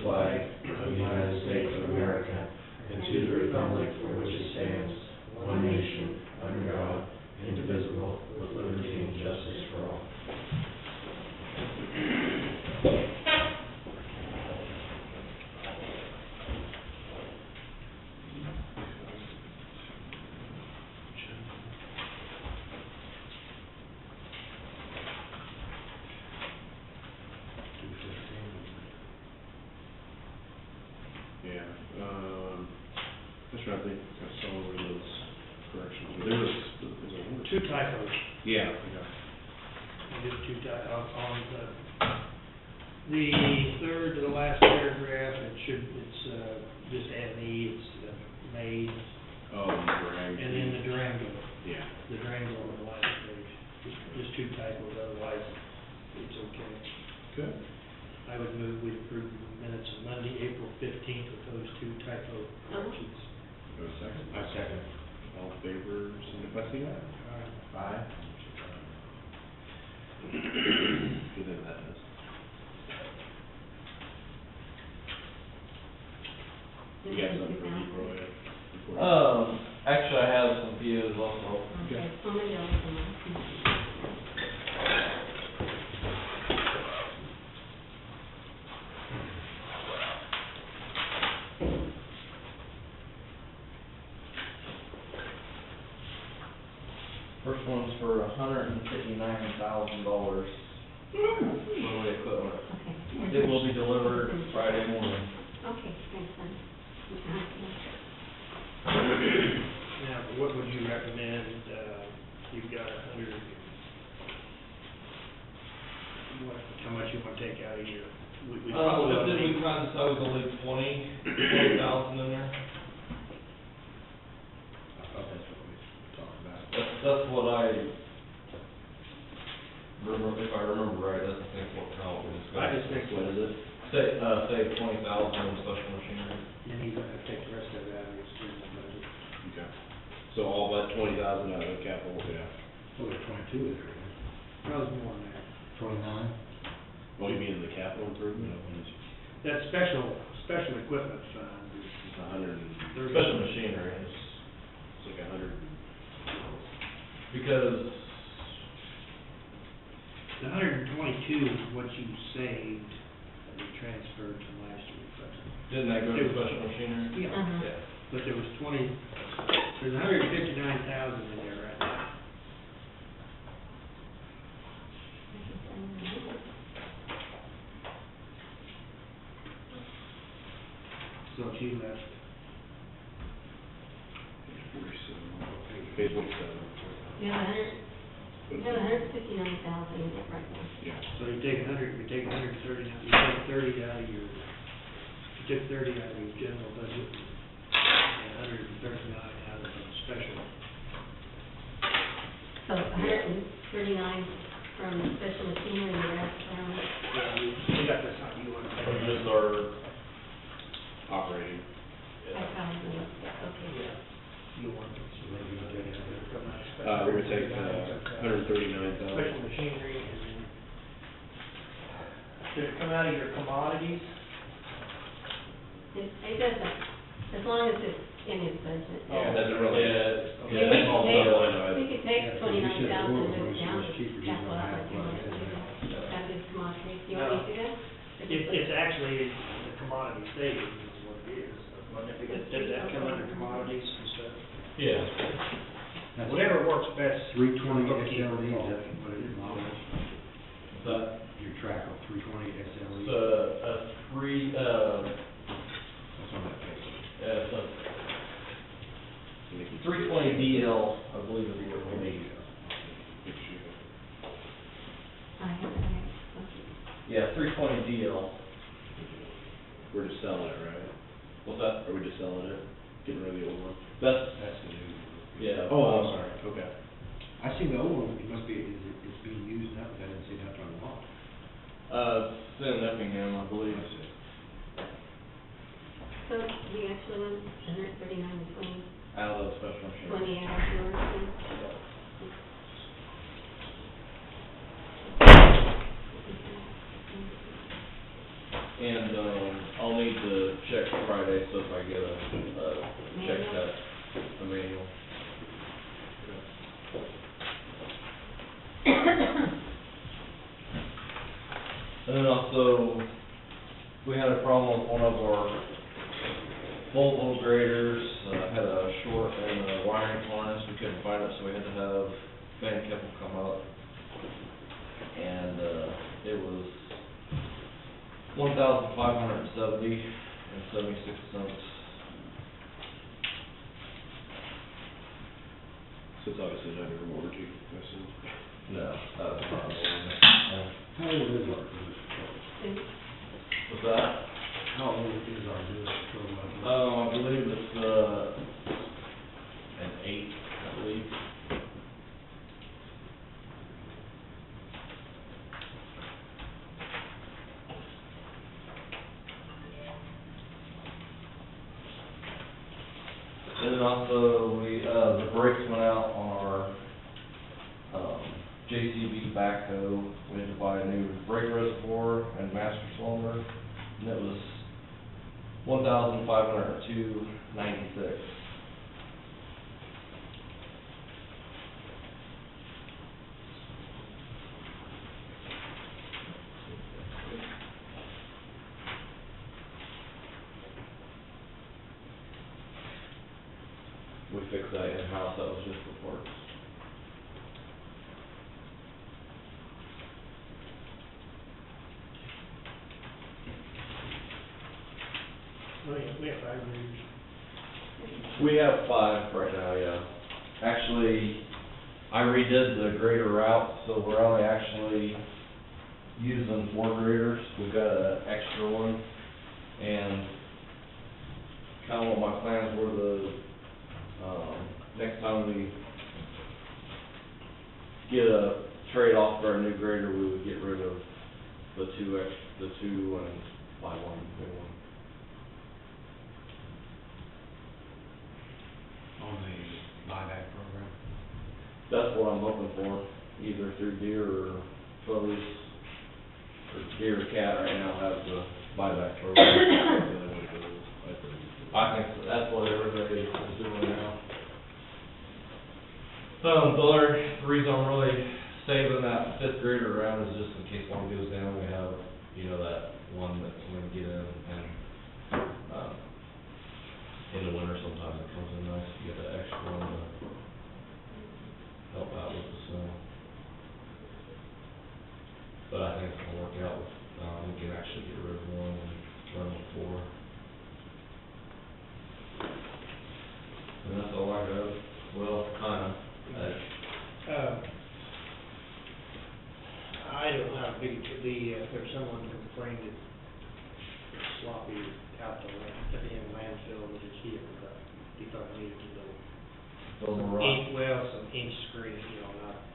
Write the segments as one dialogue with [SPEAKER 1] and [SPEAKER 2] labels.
[SPEAKER 1] the flag of the United States of America and to the republic for which it stands, one nation, under God, indivisible, with liberty and justice for all.
[SPEAKER 2] That's right, I think I saw over those corrections. There's
[SPEAKER 3] Two typos.
[SPEAKER 2] Yeah.
[SPEAKER 3] Just two typos on the third to the last paragraph. It's just add the it's made.
[SPEAKER 2] Oh, Durango.
[SPEAKER 3] And then the Durango.
[SPEAKER 2] Yeah.
[SPEAKER 3] The Durango on the last page. Just two typos. Otherwise, it's okay.
[SPEAKER 2] Good.
[SPEAKER 3] I would move we approve the minutes of Monday, April 15th with those two typo corrections.
[SPEAKER 2] Go a second.
[SPEAKER 1] I second.
[SPEAKER 2] All in favor, signify by saying aye. Aye. Good thing that is. You got something for me, Roy?
[SPEAKER 4] Actually, I have some views also.
[SPEAKER 5] Okay, somebody else on that.
[SPEAKER 4] First one's for $159,000 for the equipment.
[SPEAKER 5] Okay.
[SPEAKER 4] It will be delivered Friday morning.
[SPEAKER 5] Okay, thanks, then.
[SPEAKER 3] Now, what would you recommend? You've got 100. How much you want to take out of your? We probably
[SPEAKER 4] But then
[SPEAKER 3] don't
[SPEAKER 4] we
[SPEAKER 3] need-
[SPEAKER 4] kind of decided to leave 20,000 in there.
[SPEAKER 2] I thought that's what we talked about.
[SPEAKER 4] That's what I remember, if I remember right, that's I think what count we discussed.
[SPEAKER 3] I just think
[SPEAKER 2] What is it?
[SPEAKER 4] Save 20,000 in special machinery.
[SPEAKER 3] then you're going to take the rest of it out of your student budget.
[SPEAKER 2] Okay. So all but 20,000 out of the capital, yeah.
[SPEAKER 1] Oh, there's 22 there.
[SPEAKER 3] Probably more than that.
[SPEAKER 1] 29?
[SPEAKER 2] Oh, you mean the capital improvement?
[SPEAKER 3] That special equipment fund is
[SPEAKER 2] It's 100 and,
[SPEAKER 4] Special machinery is,
[SPEAKER 2] it's like 100.
[SPEAKER 4] because
[SPEAKER 3] The 122 is what you saved that we transferred from last year's budget.
[SPEAKER 4] didn't that go to special machinery?
[SPEAKER 3] Yeah.
[SPEAKER 5] Uh-huh.
[SPEAKER 4] Yeah.
[SPEAKER 3] But there was there's 159,000 in there right now. So if you left,
[SPEAKER 2] Page 47.
[SPEAKER 5] You have $159,000 in it right now.
[SPEAKER 2] Yeah.
[SPEAKER 3] so you take 100, you take 130, you take 30 out of your, you took 30 out of your general budget, and 139 out of the special.
[SPEAKER 5] So 139 from special machinery and the rest from,
[SPEAKER 3] Yeah, you got this, how you want to
[SPEAKER 4] From
[SPEAKER 3] take
[SPEAKER 4] just
[SPEAKER 3] it.
[SPEAKER 4] our,
[SPEAKER 2] Operating.
[SPEAKER 5] okay.
[SPEAKER 3] You want it, so maybe you take it out there, come out of special.
[SPEAKER 2] We're gonna take 139,000.
[SPEAKER 3] Special machinery, and then, did it come out of your commodities?
[SPEAKER 5] It doesn't, as long as it's in his budget.
[SPEAKER 2] Yeah, it doesn't really.
[SPEAKER 4] yeah,
[SPEAKER 5] We
[SPEAKER 4] that's all
[SPEAKER 5] could take-
[SPEAKER 4] better line item.
[SPEAKER 5] We could take
[SPEAKER 1] Yeah,
[SPEAKER 5] 29,000 and move
[SPEAKER 1] oil
[SPEAKER 5] it down
[SPEAKER 1] was
[SPEAKER 5] to
[SPEAKER 1] cheaper, you
[SPEAKER 5] capital
[SPEAKER 1] don't have
[SPEAKER 5] outlay.
[SPEAKER 1] one.
[SPEAKER 5] That is commodities. You want me to do that?
[SPEAKER 3] It's actually the commodity savings is what it is. Does that come under commodities and stuff?
[SPEAKER 4] Yeah.
[SPEAKER 1] That's
[SPEAKER 3] Whatever works best.
[SPEAKER 1] 320
[SPEAKER 3] Bookkeeper
[SPEAKER 1] SLE,
[SPEAKER 3] call.
[SPEAKER 1] that's what it is.
[SPEAKER 4] But
[SPEAKER 1] Your track of 320 SLE.
[SPEAKER 4] it's a three,
[SPEAKER 1] That's on that page.
[SPEAKER 4] it's a 320 DL, I believe is what we need.
[SPEAKER 5] I have it, okay.
[SPEAKER 4] Yeah, 320 DL.
[SPEAKER 2] We're just selling it, right?
[SPEAKER 4] What's that?
[SPEAKER 2] Are we just selling it? Getting rid of the old one?
[SPEAKER 4] That's,
[SPEAKER 1] That's the new.
[SPEAKER 4] yeah.
[SPEAKER 2] Oh, I'm sorry. Okay.
[SPEAKER 1] I seen the old one, it must be, it's being used now, but I didn't see nothing on the lot.
[SPEAKER 4] It's in Effingham, I believe.
[SPEAKER 1] I see.
[SPEAKER 5] So we actually went 139 and 20,
[SPEAKER 4] Out of the special machinery.
[SPEAKER 5] 20 out of yours, then?
[SPEAKER 4] And, I'll need to check Friday, so if I get a check
[SPEAKER 5] Manual?
[SPEAKER 4] that, a manual. And then also, we had a problem with one of our Volvo graders, had a short in the wiring harness, we couldn't find it, so we had to have Van Keppel come up. And, it was $1,570.76.
[SPEAKER 2] So it's obviously not under warranty, I assume.
[SPEAKER 4] No, that's not a warranty.
[SPEAKER 2] How old is our newest truck?
[SPEAKER 4] What's that?
[SPEAKER 2] How old is our newest truck?
[SPEAKER 4] I believe it's, an 8, I believe. And then also, the brakes went out on our, JCB backhoe. We had to buy a new brake reservoir and master cylinder, and it was $1,502.96. We fixed that in-house, that was just for parts.
[SPEAKER 3] Oh, yeah, we have 5 graders.
[SPEAKER 4] We have 5 right now, yeah. Actually, I redid the grader route, so we're only actually using 4 graders. We've got an extra one, and kind of what my plans were, next time we get a trade-off for our new grader, we would get rid of the 2 and buy one new one.
[SPEAKER 2] On the buyback program?
[SPEAKER 4] That's what I'm hoping for, either through Deere or Phillies, or Deere or Cat right now has the buyback program.
[SPEAKER 2] The other way to go is, I think.
[SPEAKER 4] I think that's what everybody is doing now. The reason I'm really saving that 5th grader around is just in case one goes down, we have, that one that can get in, and, in the winter sometimes it comes in nice, you get that extra one to help out with the snow. But I think it's gonna work out with, we can actually get rid of one and run with 4. And that's all I got, well, kinda,
[SPEAKER 3] I don't know how big, there's someone complained that it's sloppy out at the end landfill, that it's here, but he thought it needed to go.
[SPEAKER 4] Those
[SPEAKER 3] Some
[SPEAKER 4] are rock.
[SPEAKER 3] some inch screen,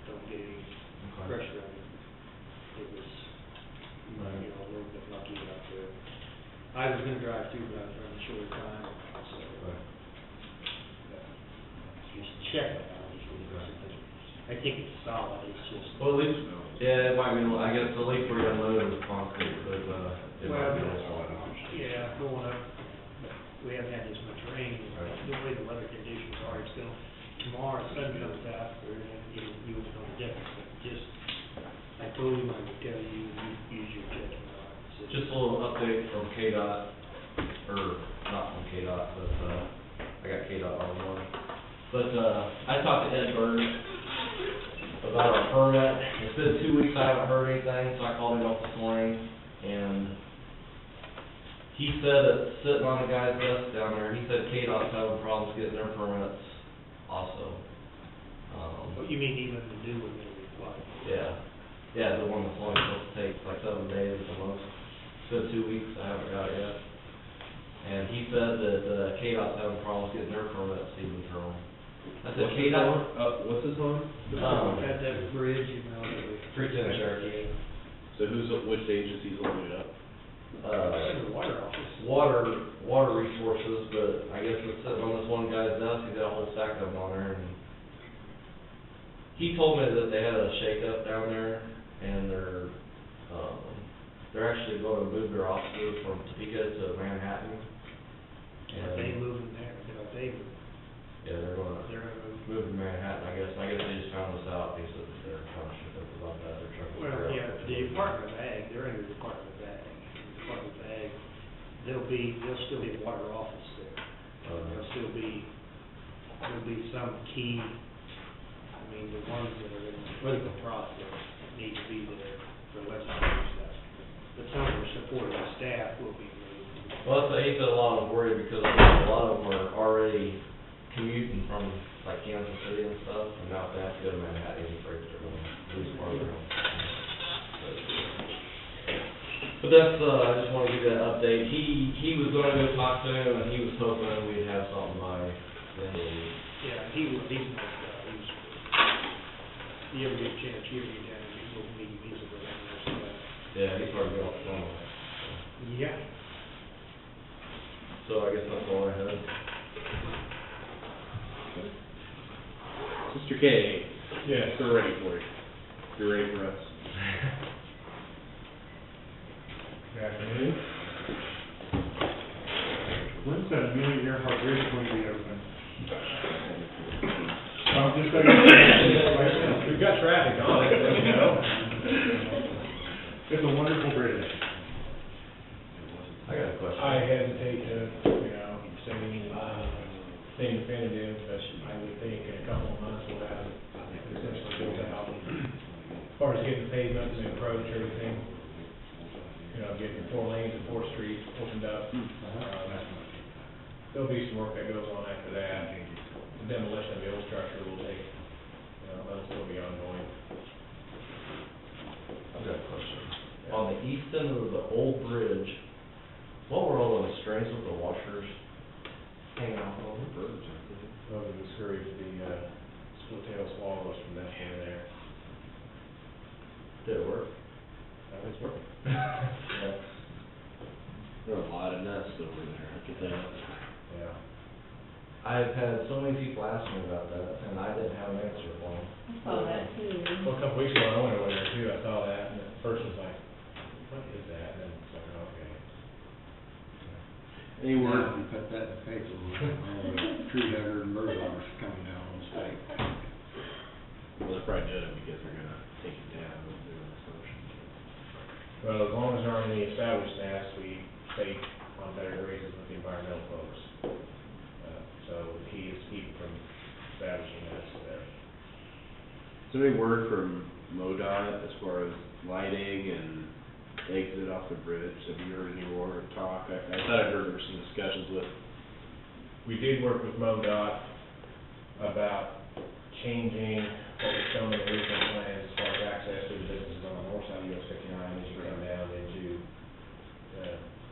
[SPEAKER 3] don't get any
[SPEAKER 4] Okay.
[SPEAKER 3] pressure on it. It was,
[SPEAKER 4] Right.
[SPEAKER 3] a little bit lucky out there. I was gonna drive through, but I was running short of time, so,
[SPEAKER 4] Right.
[SPEAKER 3] just check it out. I think it's solid, it's just.
[SPEAKER 4] Well, at least, yeah, it might be, I guess the leak where you unloaded was concrete, but, it might be
[SPEAKER 3] Well,
[SPEAKER 4] solid.
[SPEAKER 3] Yeah, going up, but we haven't had this much rain,
[SPEAKER 4] Right.
[SPEAKER 3] the way the weather conditions are, it's still, tomorrow, the sun comes out, or you won't know the difference, but just, I told him I would tell you, use your judgment on it. So
[SPEAKER 4] Just a little update from KDOT, or not from KDOT, but, I got KDOT on the morning. But, I talked to Ed Bird about our permit. It's been 2 weeks, I haven't heard anything, so I called him up this morning, and he said it's sitting on the guy's desk down there. He said KDOT's having problems getting their permits also.
[SPEAKER 3] What you mean even to do what they require?
[SPEAKER 4] Yeah, the one that's only supposed to take like 7 days at the most. It's been 2 weeks, I haven't got it yet. And he said that, KDOT's having problems getting their permits even through. I said, KDOT?
[SPEAKER 2] What's this on?
[SPEAKER 3] Had that bridge,
[SPEAKER 4] Freetown Cherokee.
[SPEAKER 2] So which agency's looking it up?
[SPEAKER 3] The water office.
[SPEAKER 4] Water resources, but I guess it's sitting on this one guy's desk, he's got a whole stack of them on there, and he told me that they had a shakeup down there, and they're actually going to move their offices from Topeka to Manhattan.
[SPEAKER 3] Are they moving there? Are they,
[SPEAKER 4] Yeah, they're gonna
[SPEAKER 3] they're gonna move?
[SPEAKER 4] move to Manhattan, I guess they just found this out, they said that they're kind of shook up about that, they're trying to figure
[SPEAKER 3] Well,
[SPEAKER 4] out.
[SPEAKER 3] yeah, the Department of Ag, they're in the Department of Ag. The Department of Ag, there'll still be a water office there. There'll be some key, I mean, the ones that are in the political process need to be there for legislative stuff. But some of the supporting staff will be moved.
[SPEAKER 4] Well, he said a lot of worry because a lot of them are already commuting from like Kansas City and stuff, and now if they have to go to Manhattan, he's afraid they're going to lose part of their own. But that's, I just want to give you that update. He was going to go talk to him, and he was hoping we'd have something by the end of the week.
[SPEAKER 3] Yeah, he's a nice guy. You ever get a chance, you ever get down and go meet him, he's a good guy.
[SPEAKER 4] Yeah, he's hard to get off the phone.
[SPEAKER 3] Yeah.
[SPEAKER 4] So I guess that's all I had.
[SPEAKER 2] Mr. K.
[SPEAKER 1] Yes.
[SPEAKER 2] We're ready for you. You're ready for us.
[SPEAKER 6] Good afternoon. When's that Amelia Earhart Bridge going to be open? Just so you know.
[SPEAKER 1] We've got traffic on it, you know.
[SPEAKER 6] It's a wonderful bridge.
[SPEAKER 4] I got a question.
[SPEAKER 1] I hesitate to, say anything definitive, but I would think in a couple of months we'll have it essentially built out. As far as getting the pavement and the approach, everything, getting 4 lanes and 4 streets opened up. There'll be some work that goes on after that. The demolition of the old structure will take, that'll still be ongoing.
[SPEAKER 4] I've got a question. On the east end of the old bridge, what were all those strings with the washers hanging off of the bridge?
[SPEAKER 1] Those are discourage the split tail swallows from that in there.
[SPEAKER 4] Did it work?
[SPEAKER 1] That was working.
[SPEAKER 2] There are a lot of nests over there, I can tell you.
[SPEAKER 1] Yeah.
[SPEAKER 4] I've had so many people ask me about that, and I didn't have an answer for them.
[SPEAKER 5] I saw that too.
[SPEAKER 1] Well, a couple weeks ago, I went over there too, I saw that, and the person was like, what is that? And then it's like, okay.
[SPEAKER 2] Any word?
[SPEAKER 7] You put that in the paper, all the tree hugger and bird dogs coming down on the state.
[SPEAKER 2] Well, they're probably doing it because they're gonna take it down and do an assumption.
[SPEAKER 1] Well, as long as there aren't any established nests, we stay on better graces with the environmental folks. So the key is to keep from establishing nests there.
[SPEAKER 2] Is there any word from MoDOT as far as lighting and exit off the bridge? Have you heard any more talk? I thought I heard there were some discussions with.
[SPEAKER 1] We did work with MoDOT about changing what was shown in the original plans as far as access to the businesses on the north side of US 59 as you come down into,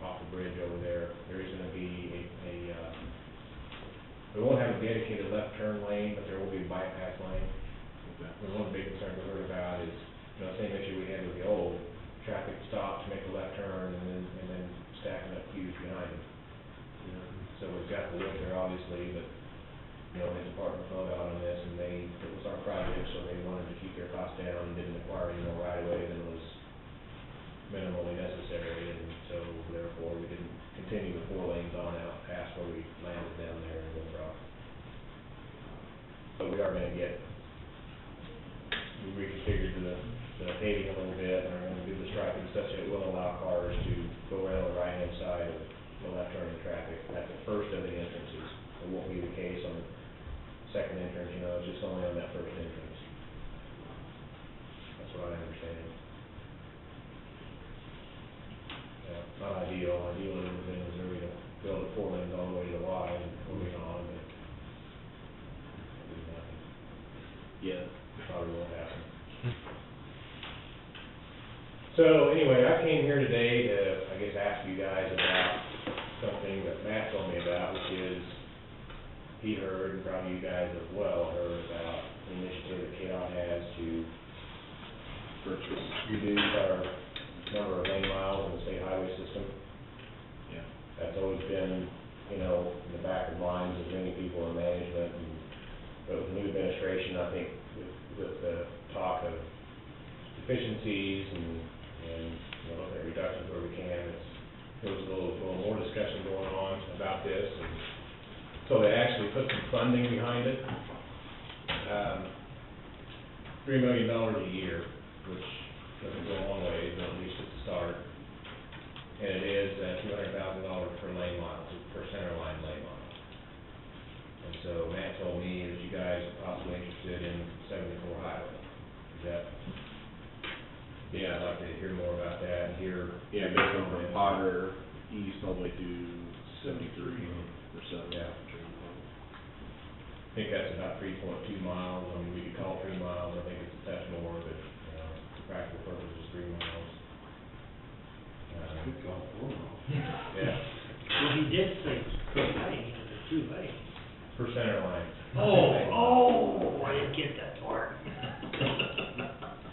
[SPEAKER 1] off the bridge over there. There is gonna be we won't have a dedicated left turn lane, but there will be a bypass lane.
[SPEAKER 2] Okay.
[SPEAKER 1] And one of the big concerns we heard about is, same issue we had with the old, traffic stops, make a left turn, and then stacking up queues behind them. So we've got the width there obviously, but, the department filled out on this, and it was our project, so they wanted to keep their costs down and didn't require any more right of way than was minimally necessary, and so therefore we didn't continue the 4 lanes on out past where we landed down there in Winthrop. But we are gonna we reconfigured the paving a little bit, and are gonna do the striping such that it will allow cars to go around the right-hand side of the left turning traffic at the first of the entrances. It won't be the case on the second entrance, it's just only on that first entrance. That's what I understand. Yeah, not ideal. Ideally, it would have been Missouri to build it 4 lanes all the way to Y and moving on, but it didn't happen.
[SPEAKER 2] Yeah.
[SPEAKER 1] Probably won't happen. So anyway, I came here today to, I guess, ask you guys about something that Matt told me about, which is he heard, and probably you guys as well heard about the initiative that KDOT has to reduce our number of lane miles in the state highway system.
[SPEAKER 2] Yeah.
[SPEAKER 1] That's always been, in the back of minds of many people in management, but with the new administration, I think with the talk of efficiencies and look at reductions where we can. There was a little more discussion going on about this, and so they actually put some funding behind it. $3 million a year, which doesn't go a long way, but at least it's a start. And it is $200,000 per lane mile, per center line lane mile. And so Matt told me that you guys are possibly interested in 74 highway. Is that? Yeah, I'd like to hear more about that and hear.
[SPEAKER 2] Yeah, based on from Potter east all the way to 73 or so.
[SPEAKER 1] Yeah. I think that's about 3.2 miles. I mean, we could call it 3 miles. I think it's a touch more, but, for practical purposes, 3 miles.
[SPEAKER 7] Could go 4 miles.
[SPEAKER 1] Yeah,
[SPEAKER 3] Well, he did say per lane, the 2 lanes.
[SPEAKER 1] per center line.
[SPEAKER 3] Oh, I didn't get that part.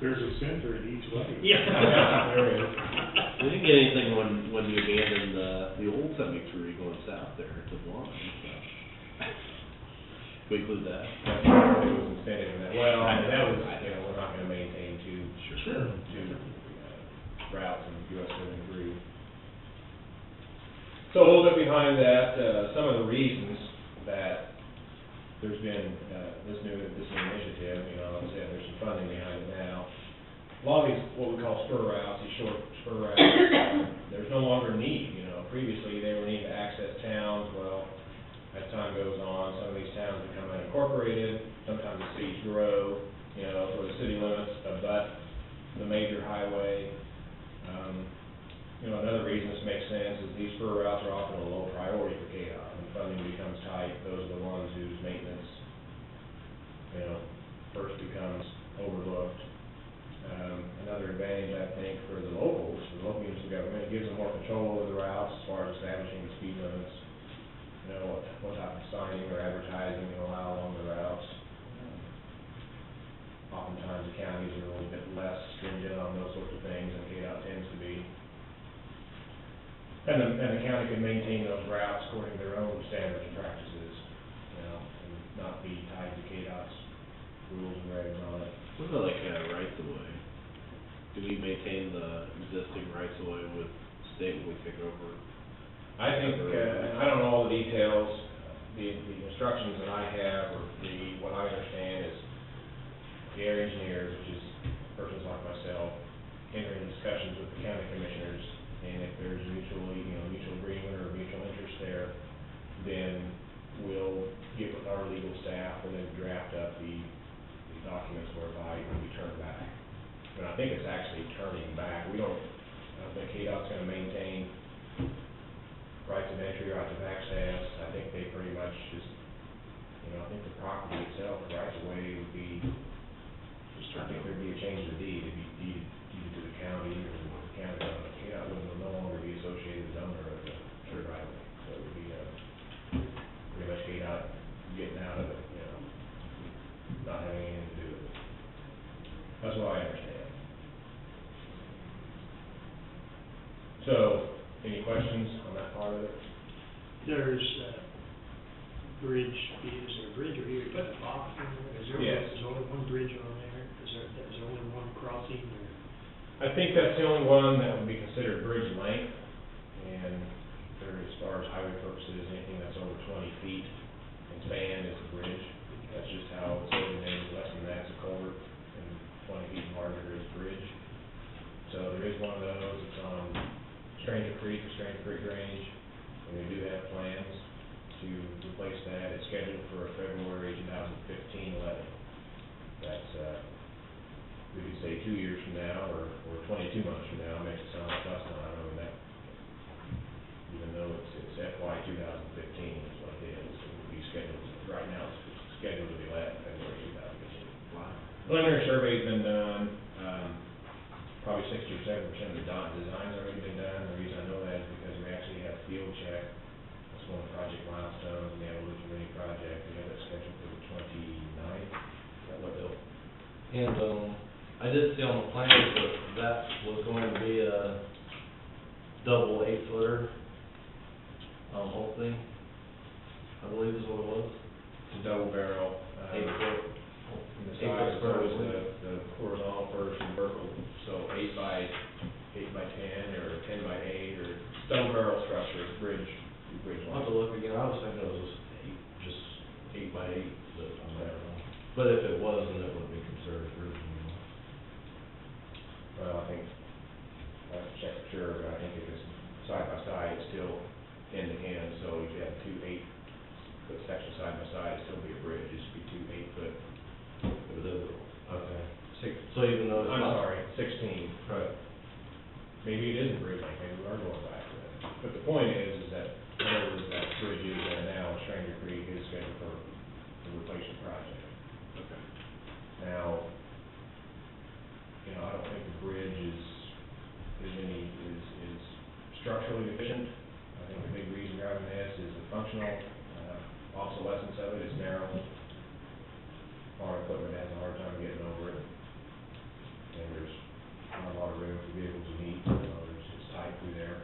[SPEAKER 6] There's a center in each way.
[SPEAKER 3] Yeah.
[SPEAKER 1] There it is.
[SPEAKER 2] We didn't get anything when you abandoned the old 73 going south there to Blind, so. We include that?
[SPEAKER 1] That's where there was incentive in that. Well, I mean, that was, we're not gonna maintain two routes in US 73. So a little bit behind that, some of the reasons that there's been, this new initiative, like I said, there's some funding behind it now. A lot of these, what we call spur routes, these short spur routes, there's no longer need, previously they were needing to access towns. Well, as time goes on, some of these towns become unincorporated, sometimes the cities grow, so the city limits abut the major highway. Another reason this makes sense is these spur routes are often a low priority for KDOT. When funding becomes tight, those are the ones whose maintenance, first becomes overlooked. Another advantage, I think, for the locals, the local units of government, it gives them more control over the routes as far as establishing the speed limits. What type of signing or advertising you allow along the routes. Oftentimes the counties are a little bit less stringent on those sorts of things than KDOT tends to be. And the county can maintain those routes according to their own standards and practices, and not be tied to KDOT's rules and regs on it.
[SPEAKER 2] What about like rights of way? Do we maintain the existing rights of way with state when we take over?
[SPEAKER 1] I think, I don't know all the details, the instructions that I have, or what I understand is the area engineers, which is persons like myself, enter into discussions with the county commissioners, and if there's mutual agreement or mutual interest there, then we'll get with our legal staff and then draft up the documents whereby it can be turned back. But I think it's actually turning back. I don't think KDOT's gonna maintain rights of entry, rights of access. I think they pretty much just, I think the property itself, the rights of way would be, I think there'd be a change of deed, it'd be deeded either to the county or the county, KDOT would no longer be associated as owner of the shared right of way. So it would be, pretty much KDOT getting out of it, not having anything to do with it. That's what I understand. So, any questions on that part of it?
[SPEAKER 3] There's bridge, is there a bridge or here, put the box in there, is there,
[SPEAKER 1] Yes.
[SPEAKER 3] is there only one bridge on there? Is there only one crossing or?
[SPEAKER 1] I think that's the only one that would be considered bridge length, and as far as highway purposes, anything that's over 20 feet in span is a bridge. That's just how it's designated, less than that's a culvert, and 20 feet larger is a bridge. So there is one of those, it's on Stranger Creek Range, and we do have plans to replace that. It's scheduled for a February 2015 levy. That's, we could say 2 years from now, or 22 months from now. It makes it sound like less time, that, even though it's FY 2015 is what it is. It would be scheduled, right now it's scheduled to be let in February 2015.
[SPEAKER 2] Wow.
[SPEAKER 1] Preliminary survey's been done, probably 60 or 70% of the design's already been done. The reason I know that is because we actually have field check. That's one of the project milestones in the Evolution Mini project. We have that scheduled for the 29th. Is that what, Bill?
[SPEAKER 4] And, I did see on the plans that was going to be a double 8-footer, opening, I believe is what it was.
[SPEAKER 1] It's a double barrel.
[SPEAKER 4] 8-foot.
[SPEAKER 1] And the size, so is the horizontal first and vertical, so 8 by 10 for bridge
[SPEAKER 4] I'll have to
[SPEAKER 1] length.
[SPEAKER 4] look again, I was thinking it was 8 by 8, but I'm not wrong. But if it was, then it wouldn't be considered a bridge anymore.
[SPEAKER 1] Well, I think, I have to check for sure, but I think if it's side by side, it's still end to end, so if you have 2 8-foot sections side by side, it'd still be a bridge, it'd just be 2 8-foot.
[SPEAKER 4] Okay. So even though it's
[SPEAKER 1] I'm
[SPEAKER 4] not.
[SPEAKER 1] sorry, 16.
[SPEAKER 4] Right.
[SPEAKER 1] Maybe it isn't bridge length, maybe we are going back to that. But the point is that whatever that bridge is there now, Stranger Creek is scheduled for the replacement project.
[SPEAKER 2] Okay.
[SPEAKER 1] Now, you know, I don't think the bridge is structurally deficient. I think the big reason driving this is the functional obsolescence of it. It's narrow. Farm equipment has a hard time getting over it. And there's not a lot of room for vehicles to meet, it's tight through there.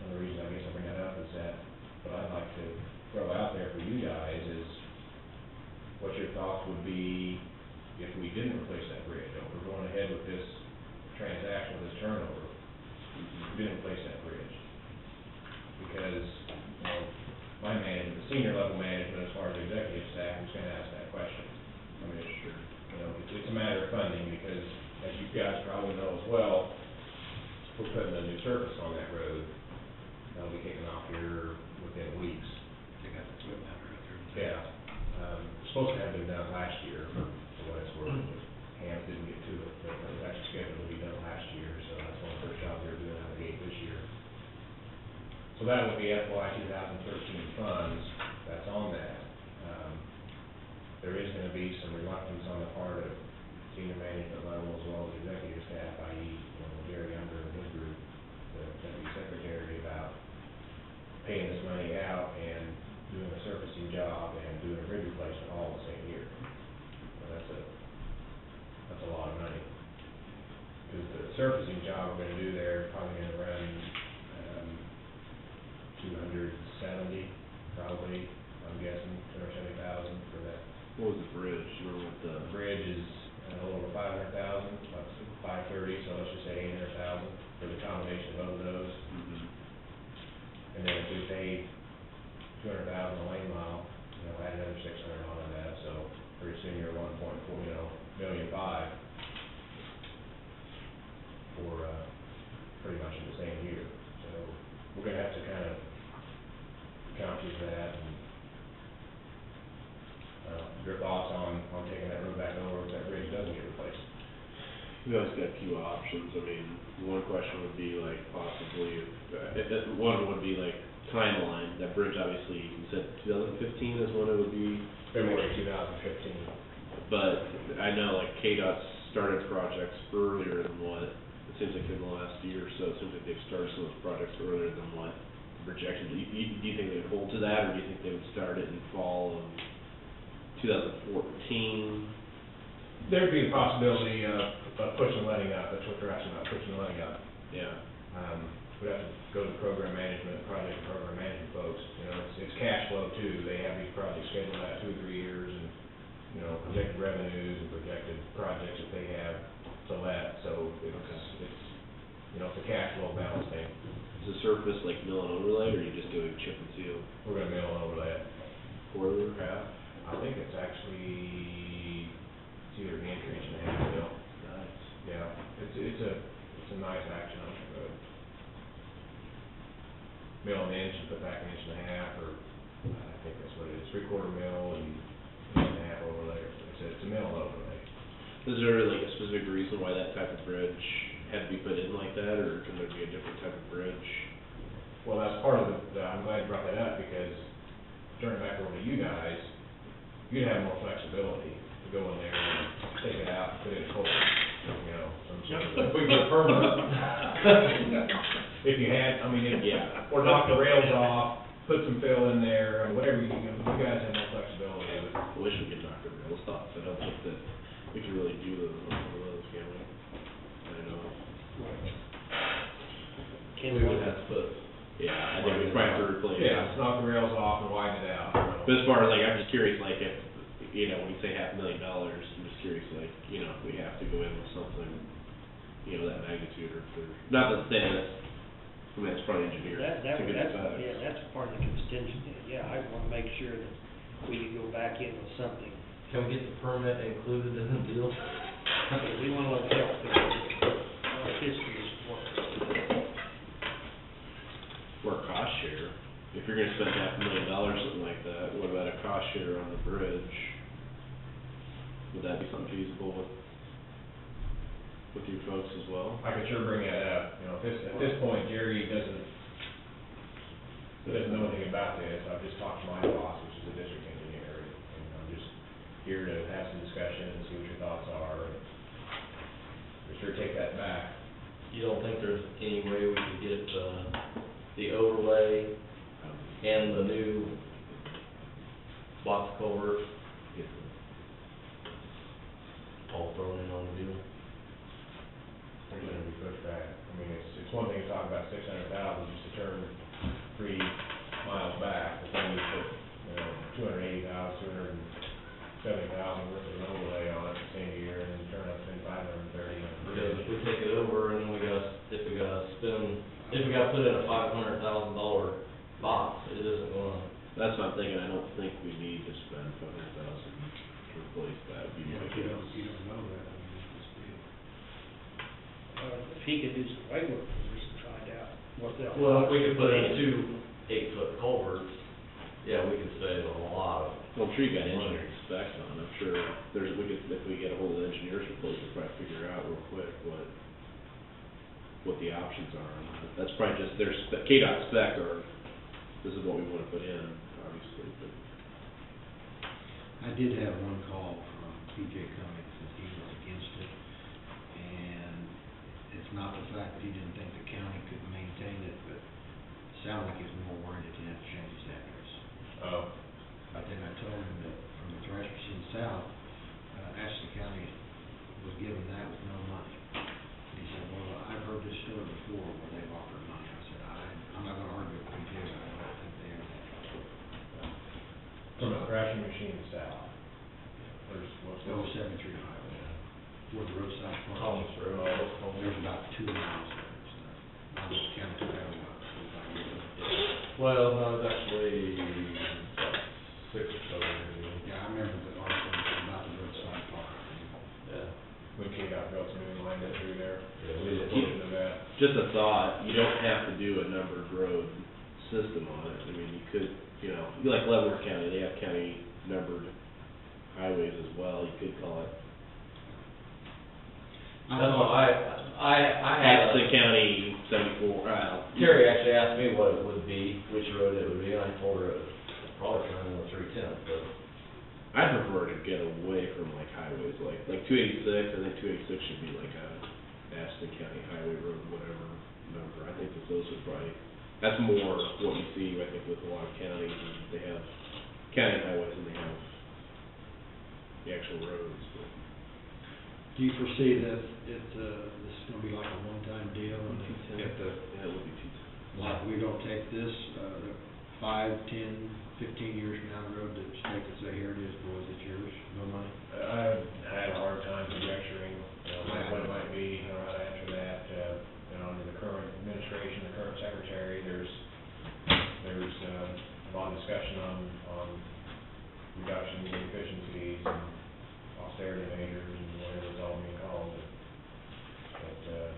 [SPEAKER 1] Another reason I guess I bring that up is that what I'd like to throw out there for you guys is what your thoughts would be if we didn't replace that bridge. If we're going ahead with this transaction, this turnover, we didn't replace that bridge. Because, you know, my management, the senior level management, as far as the executive staff, is gonna ask that question. I mean, sure, you know, it's a matter of funding, because as you guys probably know as well, we're putting a new surface on that road. That'll be kicking off here within weeks.
[SPEAKER 7] They got the equipment right there.
[SPEAKER 1] Yeah, supposed to have been done last year, for what it's worth, but Hams didn't get to it, but it was actually scheduled to be done last year, so that's one of the first jobs they were doing out of the gate this year. So that would be FY 2013 funds, that's on that. There is gonna be some reluctance on the part of senior management level as well as executive staff, i.e., you know, Gary Younger and his group, the deputy secretary, about paying this money out and doing a surfacing job and doing a bridge replacement all in the same year. So that's a lot of money. Because the surfacing job we're gonna do there, probably gonna run, 270, probably, I'm guessing, 270,000 for that.
[SPEAKER 2] What was the bridge? You remember what
[SPEAKER 1] The bridge is a little over 500,000, about 530, so let's just say 800,000 for the combination of both of those. And then if we pay 200,000 a lane mile, you know, add another 600 on to that, so pretty soon you're 1.4, you know, $1.5 million for, pretty much in the same year. So we're gonna have to kind of counter that, and, your thoughts on taking that road back over if that bridge doesn't get replaced?
[SPEAKER 2] We always got a few options. I mean, one question would be like possibly, one would be like timeline. That bridge obviously, you said 2015 is when it would be.
[SPEAKER 1] February 2015.
[SPEAKER 2] But I know like KDOT started projects earlier than what, it seems like in the last year or so, it seems like they've started some of those projects earlier than what projected. Do you think they would hold to that, or do you think they would start it in fall of 2014?
[SPEAKER 1] There'd be a possibility of pushing and letting up, that's what they're asking about, pushing and letting up.
[SPEAKER 2] Yeah.
[SPEAKER 1] We'd have to go to program management, project and program management folks, you know, it's cash flow too, they have these projects scheduled out 2 or 3 years, and, you know, projected revenues and projected projects that they have to let, so it's, you know, it's a cash flow balance thing.
[SPEAKER 2] Is the surface like mill and overlay, or are you just doing chip and seal?
[SPEAKER 1] We're gonna mill and overlay it.
[SPEAKER 2] Quarter?
[SPEAKER 1] Yeah, I think it's actually, it's either an inch or inch and a half mill.
[SPEAKER 2] Nice.
[SPEAKER 1] Yeah, it's a nice action on the road. Mill an inch and put back an inch and a half, or I think that's what it is, 3/4 mill and inch and a half overlay. It's a mill and overlay.
[SPEAKER 2] Is there like a specific reason why that type of bridge had to be put in like that, or can there be a different type of bridge?
[SPEAKER 1] Well, that's part of I'm glad you brought that up, because turning back over to you guys, you'd have more flexibility to go in there and take it out, put it in culvert, you know, some sort of, if we put permanent. If you had, I mean,
[SPEAKER 2] Yeah.
[SPEAKER 1] or knock the rails off, put some fill in there, or whatever, you guys have more flexibility, but
[SPEAKER 2] I wish we could knock the rails off. I don't think that we can really do those on one of those, can we? I don't know.
[SPEAKER 3] Can
[SPEAKER 4] We would have to put.
[SPEAKER 2] Yeah, I think we probably have to replace it.
[SPEAKER 1] yeah, knock the rails off and widen it out, you know.
[SPEAKER 2] But as far as like, I'm just curious, like if, you know, when you say $500,000, I'm just curious, like, you know, if we have to go in with something, you know, that magnitude, or if there's, not that saying that's I mean, it's probably engineered
[SPEAKER 3] That,
[SPEAKER 2] to get
[SPEAKER 3] that's,
[SPEAKER 2] it back.
[SPEAKER 3] yeah, that's part of the contingency, yeah, I wanna make sure that we can go back in with something.
[SPEAKER 4] Can we get the permit included in the deal?
[SPEAKER 3] We wanna look at our history is what.
[SPEAKER 2] Or a cost share, if you're gonna spend $500,000, something like that, what about a cost share on the bridge? Would that be something feasible with you folks as well?
[SPEAKER 1] I could sure bring that up, you know, at this point, Jerry doesn't know anything about this. I've just talked to my boss, which is a district engineer, and I'm just here to have some discussion and see what your thoughts are, and for sure take that back.
[SPEAKER 4] You don't think there's any way we could get, the overlay and the new box culvert, get all thrown in on the deal?
[SPEAKER 1] There's gonna be pushback. I mean, it's one thing to talk about 600,000 just to turn 3 miles back, but then you put, you know, 270,000 worth of an overlay on it the same year, and then you turn up to 530 on the
[SPEAKER 4] Because
[SPEAKER 1] bridge.
[SPEAKER 4] if we take it over and then if we gotta put in a $500,000 box, it isn't gonna.
[SPEAKER 2] That's what I'm thinking, I don't think we need to spend $500,000 to replace that, would be my
[SPEAKER 7] But you
[SPEAKER 2] guess.
[SPEAKER 7] don't know that, I mean, it's just,
[SPEAKER 3] If he could do some legwork for us and find out what the.
[SPEAKER 4] Well, if we could put in 2 8-foot culverts, yeah, we could save a lot of.
[SPEAKER 2] Well, I'm sure you got engineering specs on, I'm sure if we get a hold of the engineers report, we could probably figure out real quick what the options are on that. That's probably just their KDOT spec, or this is what we wanna put in, obviously, but.
[SPEAKER 7] I did have one call from P.J. Cummings, and he was against it, and it's not the fact that he didn't think the county could maintain it, but it sounded like he was more worried that he had to change his address.
[SPEAKER 1] Oh,
[SPEAKER 7] But then I told him that from the trash machine south, Ashley County was given that with no money. And he said, well, I've heard this story before where they've offered money. I said, I'm not gonna argue with P.J., but I don't think they ever have.
[SPEAKER 1] from a thrashing machine south. What's
[SPEAKER 7] The old 73 highway, where the roadside park.
[SPEAKER 4] Thomas Road.
[SPEAKER 7] There's about 2 miles there, so, I was counting to that about 45 years.
[SPEAKER 4] Well, no, it's actually about 6 or 7 years.
[SPEAKER 7] Yeah, I remember the article about the roadside park.
[SPEAKER 4] Yeah.
[SPEAKER 1] when KDOT built some new line through there.
[SPEAKER 4] Yeah, we did.
[SPEAKER 1] Looked into that.
[SPEAKER 2] Just a thought, you don't have to do a numbered road system on it, I mean, you could, you know, like Leavenworth County, they have county numbered highways as well, you could call it
[SPEAKER 4] That's what I had,
[SPEAKER 2] Paxton County 74,
[SPEAKER 4] Terry actually asked me what it would be, which road it would be, and I told her it would probably turn in the 310, but.
[SPEAKER 2] I prefer to get away from like highways, like 286, I think 286 should be like a Aston County Highway Road, whatever number, I think that those would probably, that's more what you see, I think, with a lot of counties, is they have county highways and they have the actual roads, but.
[SPEAKER 7] Do you foresee that this is gonna be like a one-time deal, and if the,
[SPEAKER 2] Yeah, it would be T10.
[SPEAKER 7] like, we don't take this, 5, 10, 15 years from down the road, that state could say, here it is, boys, it's yours, no money?
[SPEAKER 1] I've had a hard time conjecturing, you know, what it might be, I don't know how to answer that, you know, under the current administration, the current secretary, there's a lot of discussion on reductions in efficiencies and austerity measures and whatever it's all being called, but,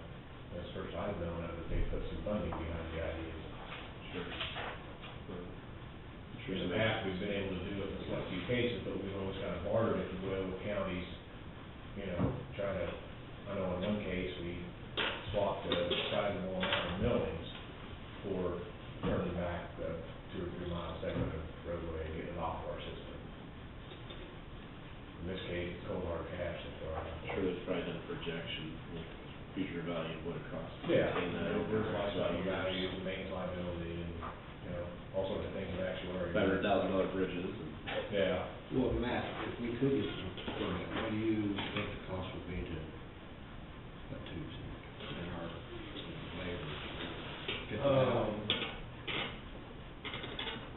[SPEAKER 1] that's the first I've known of, that they put some funding behind the ideas.
[SPEAKER 2] Sure.
[SPEAKER 1] In the past, we've been able to do it in select few cases, but we've always kind of bartered, if you will, with counties, you know, trying to, I know in one case, we swapped a sizable amount of millings for turning back a 2 or 3 mile segment of roadway and getting it off our system. In this case, it's cold hard cash, that's where I'm.
[SPEAKER 2] Sure, there's probably done a projection, like, future value of what it costs to
[SPEAKER 1] Yeah,
[SPEAKER 2] maintain that over
[SPEAKER 1] there's
[SPEAKER 2] X amount
[SPEAKER 1] lifetime
[SPEAKER 2] of years.
[SPEAKER 1] values and maintenance liability and, you know, all sorts of things that actually.
[SPEAKER 2] $500,000 bridges and.
[SPEAKER 1] Yeah.
[SPEAKER 7] Well, Matt, if we could get some permit, what do you think the cost would be to put tubes in our labor?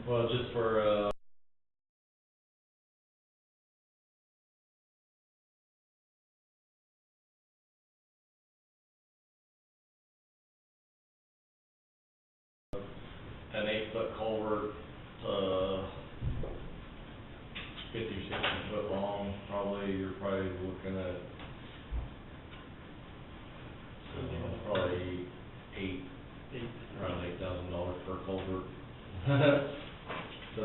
[SPEAKER 4] Well, just for, an 8-foot culvert, 50 or 60 foot long, you're probably looking at, probably around $8,000 per culvert. So,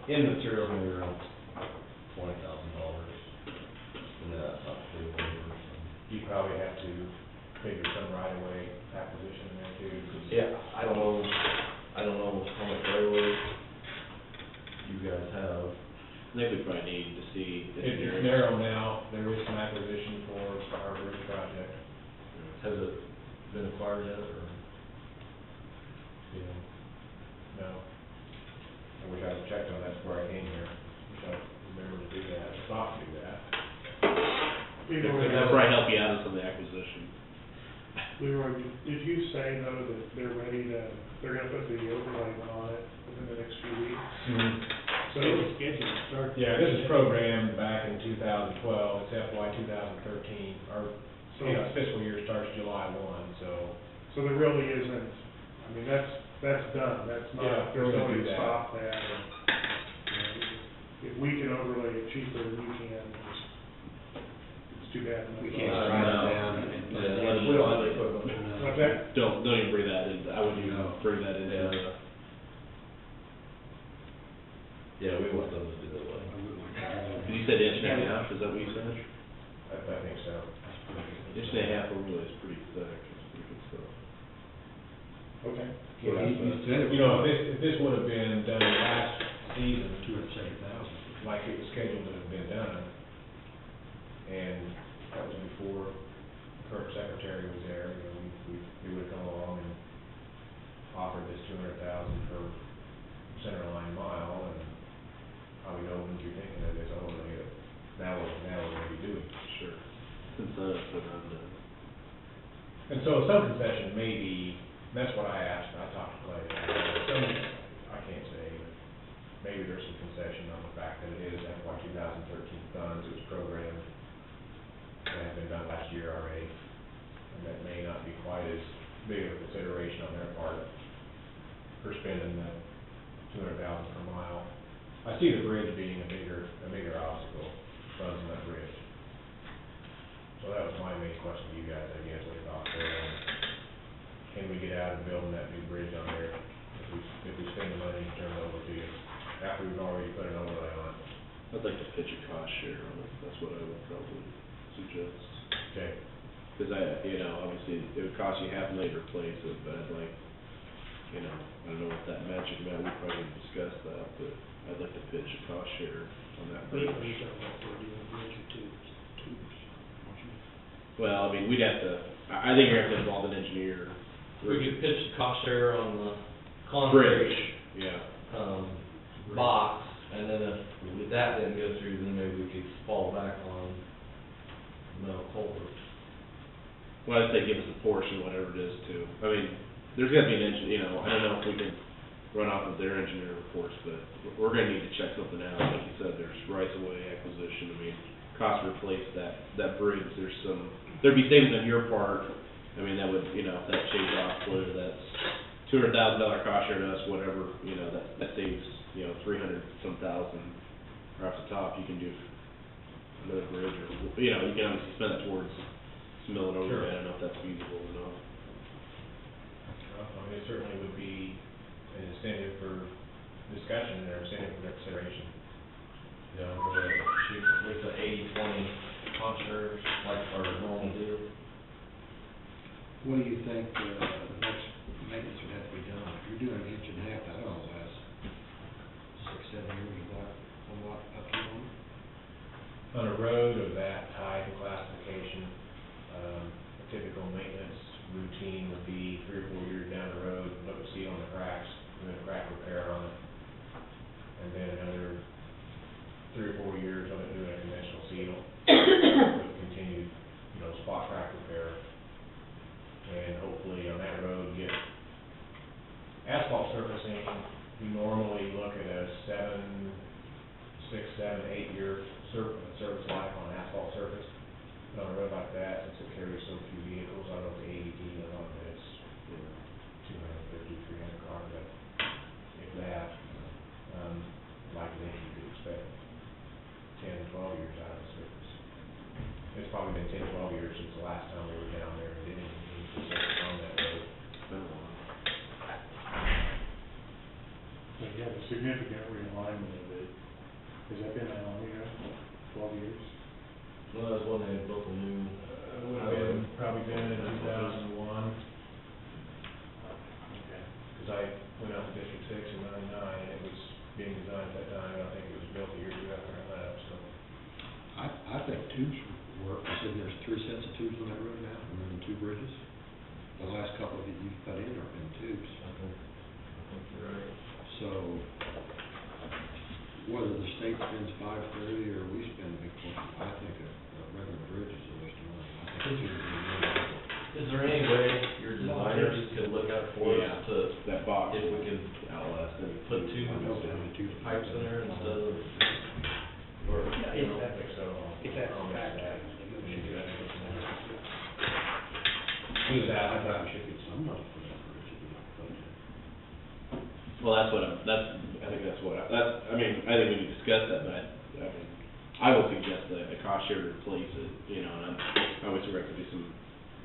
[SPEAKER 4] in materials, maybe around $20,000. And that's not free labor, so.
[SPEAKER 1] You probably have to figure some right-of-way acquisition in there too. 'cause-
[SPEAKER 4] Yeah, I don't know how much railroad you guys have.
[SPEAKER 2] I think we probably need to see
[SPEAKER 1] It's
[SPEAKER 2] engineering.
[SPEAKER 1] narrow now, there is some acquisition for our bridge project.
[SPEAKER 4] Has it been acquired yet, or? Yeah.
[SPEAKER 1] No. I wish I'd checked on that before I came here. Wish I remembered to do that, thought to do that.
[SPEAKER 2] That'll probably help you out on some of the acquisition.
[SPEAKER 6] Leroy, did you say though that they're ready to, they're gonna put the overlay on it within the next few weeks? So,
[SPEAKER 3] It's scheduled to start.
[SPEAKER 1] Yeah, this is programmed back in 2012, it's FY 2013. Our, fiscal year starts July 1, so.
[SPEAKER 6] so there really isn't, I mean, that's done, that's
[SPEAKER 1] Yeah,
[SPEAKER 6] not,
[SPEAKER 1] we're
[SPEAKER 6] there's no
[SPEAKER 1] gonna
[SPEAKER 6] way
[SPEAKER 1] do
[SPEAKER 6] to
[SPEAKER 1] that.
[SPEAKER 6] stop that. And, if we can overlay it cheaper than you can, it's too bad.
[SPEAKER 7] We
[SPEAKER 6] That's
[SPEAKER 7] can't
[SPEAKER 6] all.
[SPEAKER 7] write
[SPEAKER 4] no.
[SPEAKER 7] it down and put it
[SPEAKER 4] Yeah,
[SPEAKER 7] in.
[SPEAKER 4] we don't have the equipment.
[SPEAKER 6] What's that?
[SPEAKER 2] Don't even bring that in, I wouldn't even
[SPEAKER 7] No.
[SPEAKER 2] bring that into
[SPEAKER 4] Yeah. Yeah, we want them to do it
[SPEAKER 7] I
[SPEAKER 4] like.
[SPEAKER 7] wouldn't like to do that.
[SPEAKER 2] You said inch and a half, is that what you said?
[SPEAKER 1] I think so.
[SPEAKER 2] Inch and a half overlay is pretty thick, it's pretty good stuff.
[SPEAKER 1] Okay.
[SPEAKER 7] Well, you said it
[SPEAKER 1] You know, if this would have been done last season,
[SPEAKER 7] 270,000.
[SPEAKER 1] like it was scheduled to have been done, and that was before the current secretary was there, you know, we would have come along and offered this $200,000 for center line mile, and probably no one would be thinking of this, oh, now we're gonna be doing it.
[SPEAKER 2] Sure. Incentives that are done.
[SPEAKER 1] And so some concession may be, and that's what I asked, I talked to Clay, some, I can't say, but maybe there's some concession on the fact that it is FY 2013 funds, it was programmed, that had been done last year already, and that may not be quite as big of a consideration on their part for spending the $200,000 per mile. I see the bridge being a bigger obstacle, funds on that bridge. So that was my main question to you guys, I guess, what you thought there on, can we get out and building that new bridge on there? If we spend the money, turn it over to you, after we've already put an overlay on it.
[SPEAKER 2] I'd like to pitch a cost share on it, that's what I would probably suggest.
[SPEAKER 1] Okay.
[SPEAKER 2] Cause obviously, it would cost you $500,000 to replace it, but I'd like, I don't know what that magic amount, we probably didn't discuss that, but I'd like to pitch a cost share on that
[SPEAKER 3] What are
[SPEAKER 2] bridge.
[SPEAKER 3] you talking about, for doing bridge or tubes?
[SPEAKER 2] Well, I mean, we'd have to, I think you're gonna have to involve an engineer.
[SPEAKER 4] We could pitch the cost share on the
[SPEAKER 2] Bridge,
[SPEAKER 4] concrete,
[SPEAKER 2] yeah.
[SPEAKER 4] box, and then if that didn't go through, then maybe we could fall back on metal culvert.
[SPEAKER 2] Well, I'd say give us a portion, whatever it is, too. I mean, there's gotta be an I don't know if we can run off of their engineer reports, but we're gonna need to check something out. Like you said, there's rights-of-way acquisition, I mean, cost to replace that bridge, there'd be savings on your part. I mean, that would, if that shaves off, whether that's $200,000 cost share to us, whatever, that saves, 300-some thousand. Or off the top, you can do another bridge, or, you can obviously spend that towards milling over.
[SPEAKER 1] Sure.
[SPEAKER 2] I don't know if that's feasible or not.
[SPEAKER 1] I mean, it certainly would be an incentive for discussion and an incentive for consideration.
[SPEAKER 4] Yeah, shoot with the 80-20 cost shares, like our normal deal.
[SPEAKER 7] What do you think, the next maintenance would have to be done? If you're doing an inch and a half, that only lasts 6, 7 years without a lot upkeep on it.
[SPEAKER 1] On a road of that type of classification, a typical maintenance routine would be 3 or 4 years down the road, look at seal on the cracks, do a crack repair on it. And then another 3 or 4 years of it doing a conventional seal, with continued, spot crack repair. And hopefully on that road, get asphalt surfacing, we normally look at a 6, 7, 8 year service life on asphalt surface. But on a road like that, since it carries so few vehicles, I don't know if the AED, I don't know if it's 250, probably been 10, 12 years since the last time we were down there and did anything on that road.
[SPEAKER 2] It's been a while.
[SPEAKER 6] So, yeah, the significant realignment of it, has that been that long ago, 12 years?
[SPEAKER 4] Well, that was when they built a new,
[SPEAKER 1] Would have been, probably been in 2001,
[SPEAKER 6] Okay.
[SPEAKER 1] because I went out to District 6 in '99, and it was being designed at that time, and I think it was built a year or two after I left, so.
[SPEAKER 7] I think tubes work, I said there's 3 sets of tubes on that road now, and then the 2 bridges. The last couple that you've put in are in tubes.
[SPEAKER 4] I think you're right.
[SPEAKER 7] So, whether the state spends $530 or we spend a big portion, I think a regular bridge is a waste of money. I think tubes are really.
[SPEAKER 4] Is there any way your designers could look out for
[SPEAKER 2] Yeah.
[SPEAKER 4] us to,
[SPEAKER 2] That box.
[SPEAKER 4] if we could
[SPEAKER 2] Outlast and.
[SPEAKER 4] put two pipes in there instead of, or, you know?
[SPEAKER 1] I think so.
[SPEAKER 3] If that's
[SPEAKER 1] I'll
[SPEAKER 3] the
[SPEAKER 1] mention
[SPEAKER 3] fact.
[SPEAKER 1] that. We should do that. Do that, I thought we should get
[SPEAKER 7] Some money for that bridge, if you don't put it in.
[SPEAKER 2] Well, that's what I think that's what, I mean, I think we need to discuss that, but I mean, I would suggest that a cost share to replace it, you know, and I would suggest to do some,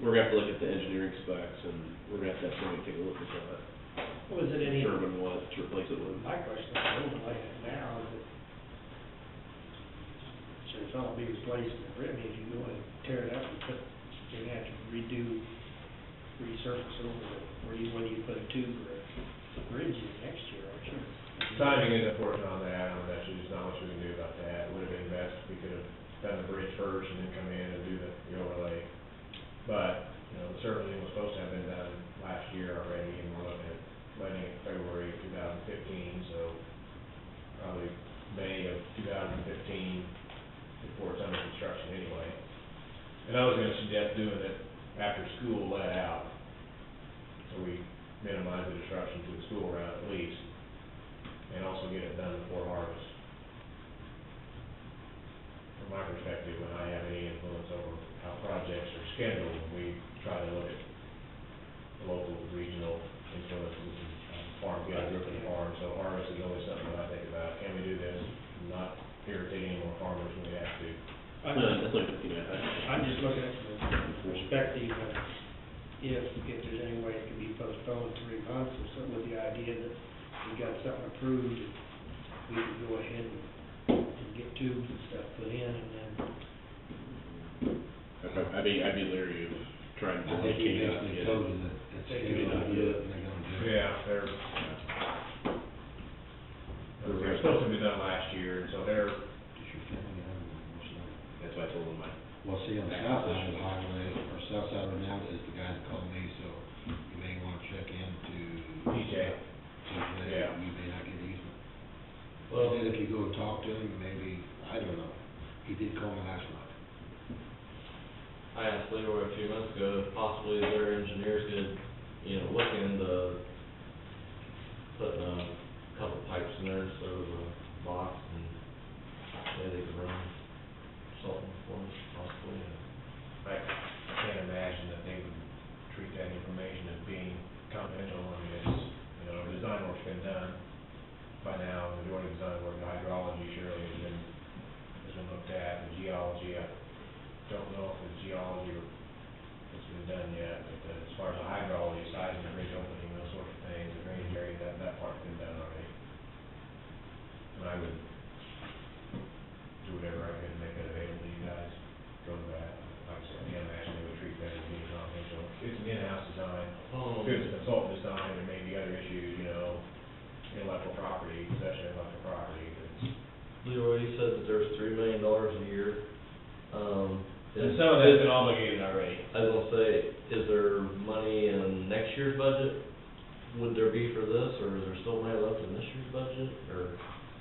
[SPEAKER 2] we're gonna have to look at the engineering specs, and we're gonna have to have somebody take a look at that.
[SPEAKER 3] Was it any,
[SPEAKER 2] Determine what to replace it with.
[SPEAKER 3] my question, I don't like it now, is it, should it's all be replaced, in Brittany, if you go and tear it up and put, you're gonna have to resurface over it, where you, whether you put a tube or a bridge in next year, aren't you?
[SPEAKER 1] Timing is important on that, there's just not much we can do about that. It would have been best if we could have done the bridge first and then come in and do the overlay. But, you know, the surveying was supposed to have been done last year already, and we're looking at letting it February of 2015, so probably May of 2015 before it's under construction anyway. And I was gonna suggest doing it after school let out, so we minimize the disruption to the school route at least, and also get it done before harvest. From my perspective, when I have any influence over how projects are scheduled, we try to look at the local, regional influences and farm, get a group of the farm, so harvest is always something that I think about, can we do this, not irritate any more farmers when we have to.
[SPEAKER 3] I'm
[SPEAKER 2] No,
[SPEAKER 3] just,
[SPEAKER 2] that's like, you know,
[SPEAKER 3] I'm just looking at the perspective of if there's any way it can be postponed 3 months or something, with the idea that we got something approved, we could go ahead and get tubes and stuff put in, and then,
[SPEAKER 2] I'd be leery of trying to.
[SPEAKER 7] I think he
[SPEAKER 2] KDOT to
[SPEAKER 7] basically
[SPEAKER 2] get
[SPEAKER 7] told
[SPEAKER 2] it.
[SPEAKER 7] you that it's
[SPEAKER 3] They
[SPEAKER 7] still
[SPEAKER 2] do
[SPEAKER 7] gonna
[SPEAKER 2] not
[SPEAKER 7] do
[SPEAKER 2] do
[SPEAKER 7] it,
[SPEAKER 2] it.
[SPEAKER 7] and they're gonna do it.
[SPEAKER 1] Yeah, they're supposed to be done last year, and so they're,
[SPEAKER 7] Just your family, I don't know, what's that?
[SPEAKER 2] That's why I told them
[SPEAKER 7] Well, see, on the south side of the highway, or south side of the now is the guy that called me, so you may wanna check into.
[SPEAKER 1] TJ. Yeah.
[SPEAKER 7] You may not get easement.
[SPEAKER 4] Well,
[SPEAKER 7] And then if you go and talk to him, maybe, I don't know, he did call me last night.
[SPEAKER 4] I asked Leroy a few months ago if possibly their engineers could, you know, look into putting a couple pipes in there instead of a box, and maybe they could run something for us possibly.
[SPEAKER 1] I can't imagine that they would treat that information as being confidential. I mean, it's, you know, design work's been done by now, the majority of design work, the hydrology surely has been looked at, the geology, I don't know if the geology has been done yet, but as far as the hydrology, sizing the bridge opening, those sorts of things, the drainage area, that part's been done already. And I would do whatever I could to make that available to you guys, go to that. Like I said, again, actually, we treat that as being confidential. It's an in-house design.
[SPEAKER 4] Oh.
[SPEAKER 1] If it's a consultant design, there may be other issues, you know, intellectual property, possession of intellectual property, but it's.
[SPEAKER 4] Leroy, you said that there's $3 million a year,
[SPEAKER 1] And some of that's been obligated already.
[SPEAKER 4] I was gonna say, is there money in next year's budget? Would there be for this, or is there still money left in this year's budget, or,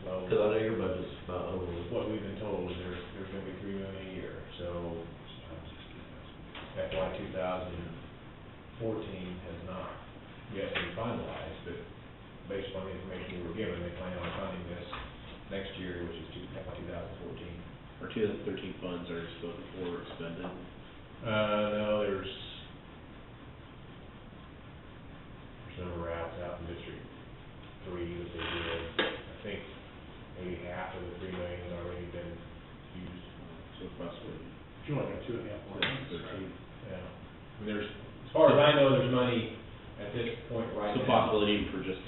[SPEAKER 1] Well,
[SPEAKER 4] cause I know your budget's about over.
[SPEAKER 1] what we've been told is there's gonna be $3 million a year, so FY 2014 has not yet been finalized, but based on the information we were given, they plan on funding this next year, which is FY 2014.
[SPEAKER 2] Our 2013 funds are spoken for or expended.
[SPEAKER 1] No, there's some routes out in District 3 that they did. I think maybe half of the $3 million has already been used.
[SPEAKER 2] So possibly
[SPEAKER 6] You only got 2.5 more months.
[SPEAKER 2] 13.
[SPEAKER 1] Yeah.
[SPEAKER 2] I mean, there's
[SPEAKER 1] As far as I know, there's money at this point right
[SPEAKER 2] some
[SPEAKER 1] now.
[SPEAKER 2] possibility for just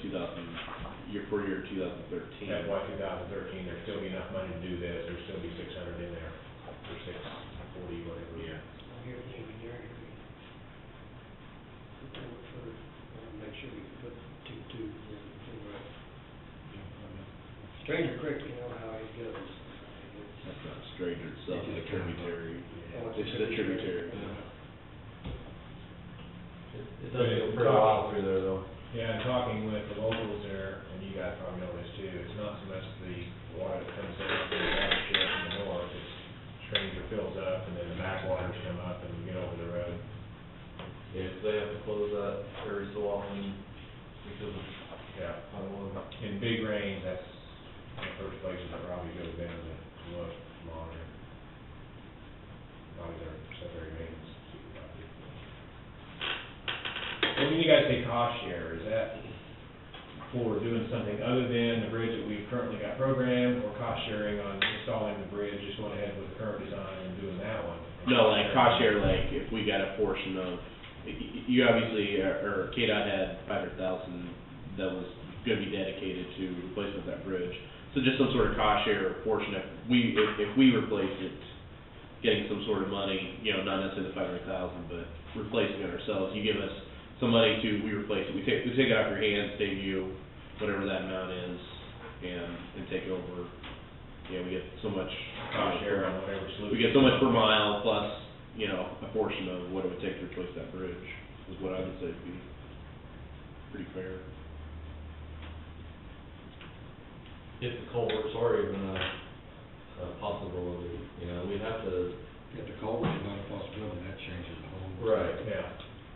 [SPEAKER 2] for year 2013.
[SPEAKER 1] FY 2013, there'd still be enough money to do this, there'd still be 600 in there, or 640, whatever.
[SPEAKER 2] Yeah.
[SPEAKER 3] Here, make sure we put two in, Stranger Creek, you know how it goes.
[SPEAKER 2] That's not a stranger itself,
[SPEAKER 7] It's
[SPEAKER 2] it's a
[SPEAKER 7] just a
[SPEAKER 2] tributary.
[SPEAKER 3] Oh,
[SPEAKER 2] It's just a tributary.
[SPEAKER 4] It does go pretty wild through there though.
[SPEAKER 1] Yeah, and talking with the locals there, and you guys probably know this too, it's not so much the water that comes in from the watershed from the north, it's Stranger fills up, and then the backwaters come up and get over the road.
[SPEAKER 4] If they have to close that every so often because of
[SPEAKER 1] Yeah.
[SPEAKER 4] high water.
[SPEAKER 1] In big rains, that's the first places that probably goes down to look, monitor. Probably their secondary maintenance supervisor. When you guys say cost share, is that for doing something other than the bridge that we've currently got programmed, or cost sharing on installing the bridge, just going ahead with the current design and doing that one?
[SPEAKER 2] No, like cost share, like if we got a portion of, you obviously, or KDOT had 500,000 that was gonna be dedicated to replacement of that bridge. So just some sort of cost share or portion, if we replace it, getting some sort of money, you know, not necessarily the 500,000, but replacing it ourselves, you give us some money we replace it, we take it off your hands, save you whatever that amount is, and take it over, you know, we get so much.
[SPEAKER 1] Cost share on whatever solution.
[SPEAKER 2] We get so much per mile plus, you know, a portion of what it would take to replace that bridge, is what I would say would be pretty fair.
[SPEAKER 4] If the culverts are even a possibility, you know, we'd have to.
[SPEAKER 7] If the culvert's not a possibility, that changes the whole.
[SPEAKER 4] Right.
[SPEAKER 1] Yeah.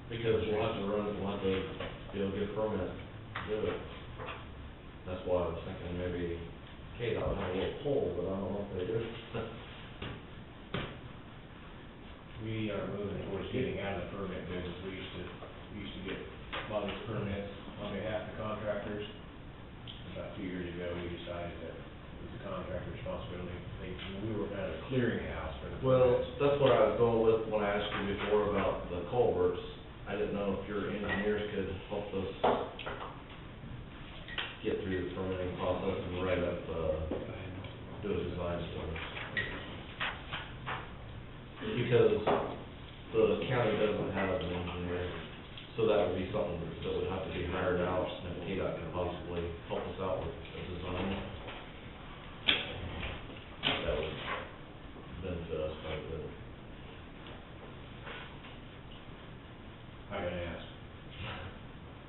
[SPEAKER 4] Because we'll have to be able to get a permit to do it. That's why I was thinking maybe KDOT would have a little pull, but I don't know if they do.
[SPEAKER 1] We are moving towards getting out of the permit business. We used to get a lot of these permits on behalf of the contractors. About 2 years ago, we decided that it was the contractor's responsibility. We were kind of a clearinghouse for the
[SPEAKER 4] Well,
[SPEAKER 1] permits.
[SPEAKER 4] that's what I was going with when I asked you before about the culverts. I didn't know if your engineers could help us get through the permitting process and write up, do a design for us. Because the county doesn't have an engineer, so that would be something that would have to be hired out, and KDOT could possibly help us out with a design. That would benefit us quite a bit.
[SPEAKER 1] I gotta ask.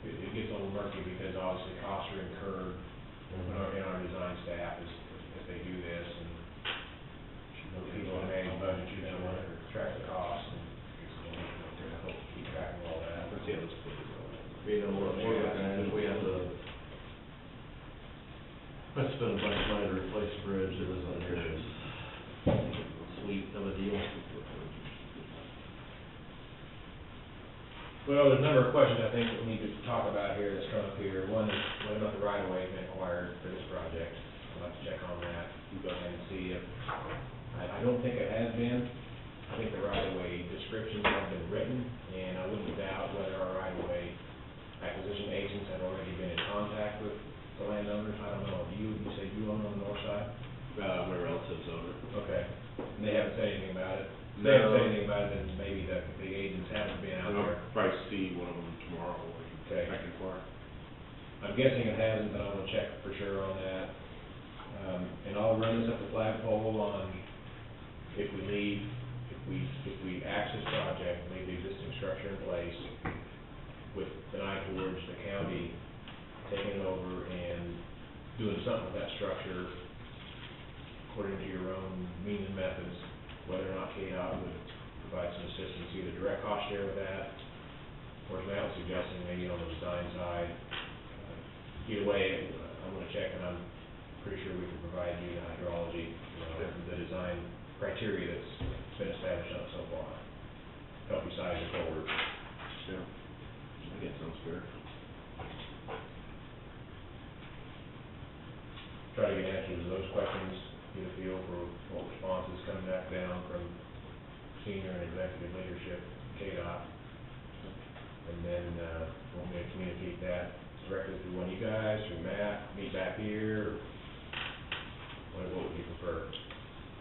[SPEAKER 1] It gets a little murky because obviously costs are incurred in our design staff as they do this, and people that manage budget, you know, want to track the costs and help keep track of all that.
[SPEAKER 2] Let's see how this plays out.
[SPEAKER 4] You know, what we're looking at is we have to, let's spend a bunch of money to replace a bridge that isn't near as sweet of a deal.
[SPEAKER 1] Well, there's a number of questions I think that we need to talk about here that's come up here. One is whether or not the right of way has been acquired for this project. I'd like to check on that. You go ahead and see if, I don't think it has been. I think the right of way descriptions have been written, and I wouldn't doubt whether our right of way acquisition agents have already been in contact with the landowners. I don't know. You said you own on the north side?
[SPEAKER 2] My relatives own it.
[SPEAKER 1] Okay. And they haven't said anything about it? If
[SPEAKER 2] No.
[SPEAKER 1] they haven't said anything about it, then maybe the agents haven't been out there.
[SPEAKER 2] I'll probably see one of them tomorrow,
[SPEAKER 1] Okay.
[SPEAKER 2] I can inquire.
[SPEAKER 1] I'm guessing it hasn't, but I want to check for sure on that. And I'll run this up the flagpole on if we axe this project, leave the existing structure in place with an eye towards the county taking it over and doing something with that structure according to your own means and methods, whether or not KDOT would provide some assistance, either direct cost share with that, or as Matt was suggesting, maybe on the design side. Either way, I'm gonna check, and I'm pretty sure we can provide you the hydrology, the design criteria that's been established on it so far. Help you size the culvert.
[SPEAKER 2] Yeah. I think that sounds fair.
[SPEAKER 1] Try to get answers to those questions, get a feel for what responses come back down from senior and executive leadership, KDOT. And then, want me to communicate that directly through one of you guys, through Matt, meet back here, or what would you prefer?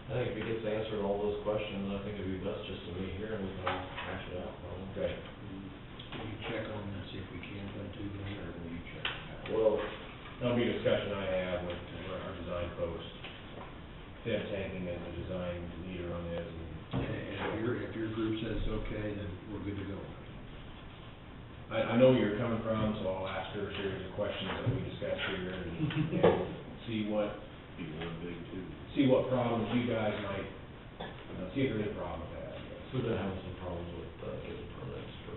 [SPEAKER 4] I think if he gets answered all those questions, I think it'd be best just to meet here and we can all hash it out.
[SPEAKER 1] Okay.
[SPEAKER 7] Will you check on that, see if we can put two together, or will you check it out?
[SPEAKER 4] Well,
[SPEAKER 1] That'll be a discussion I have with our design folks. Tim Tanking is the design leader on this,
[SPEAKER 7] And if your group says it's okay, then we're good to go.
[SPEAKER 1] I know where you're coming from, so I'll ask her a series of questions that we discussed here and see what,
[SPEAKER 2] Be one big too.
[SPEAKER 1] see what problems you guys might, see if there's a problem with that.
[SPEAKER 4] we've been having some problems with, getting permits for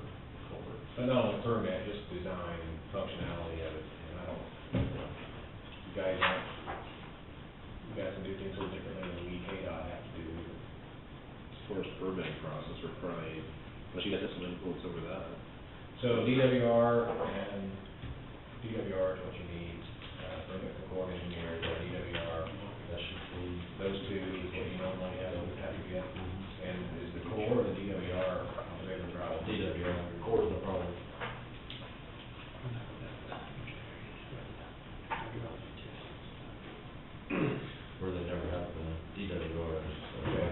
[SPEAKER 4] culverts.
[SPEAKER 1] But not only permit, just design and functionality of it, and I don't, you guys aren't, you guys can do things a little differently than we KDOT have to do.
[SPEAKER 2] As far as permitting process, we're probably, unless you guys have some influence over that.
[SPEAKER 1] So DWR and DWR is what you need, permit for Corps of Engineers, or DWR,
[SPEAKER 4] That should be,
[SPEAKER 1] those two is what you normally have to get. And is the Corps or the DWR on the river problem?
[SPEAKER 4] DWR, Corps is no problem. Where they never have the DWR,
[SPEAKER 1] Okay.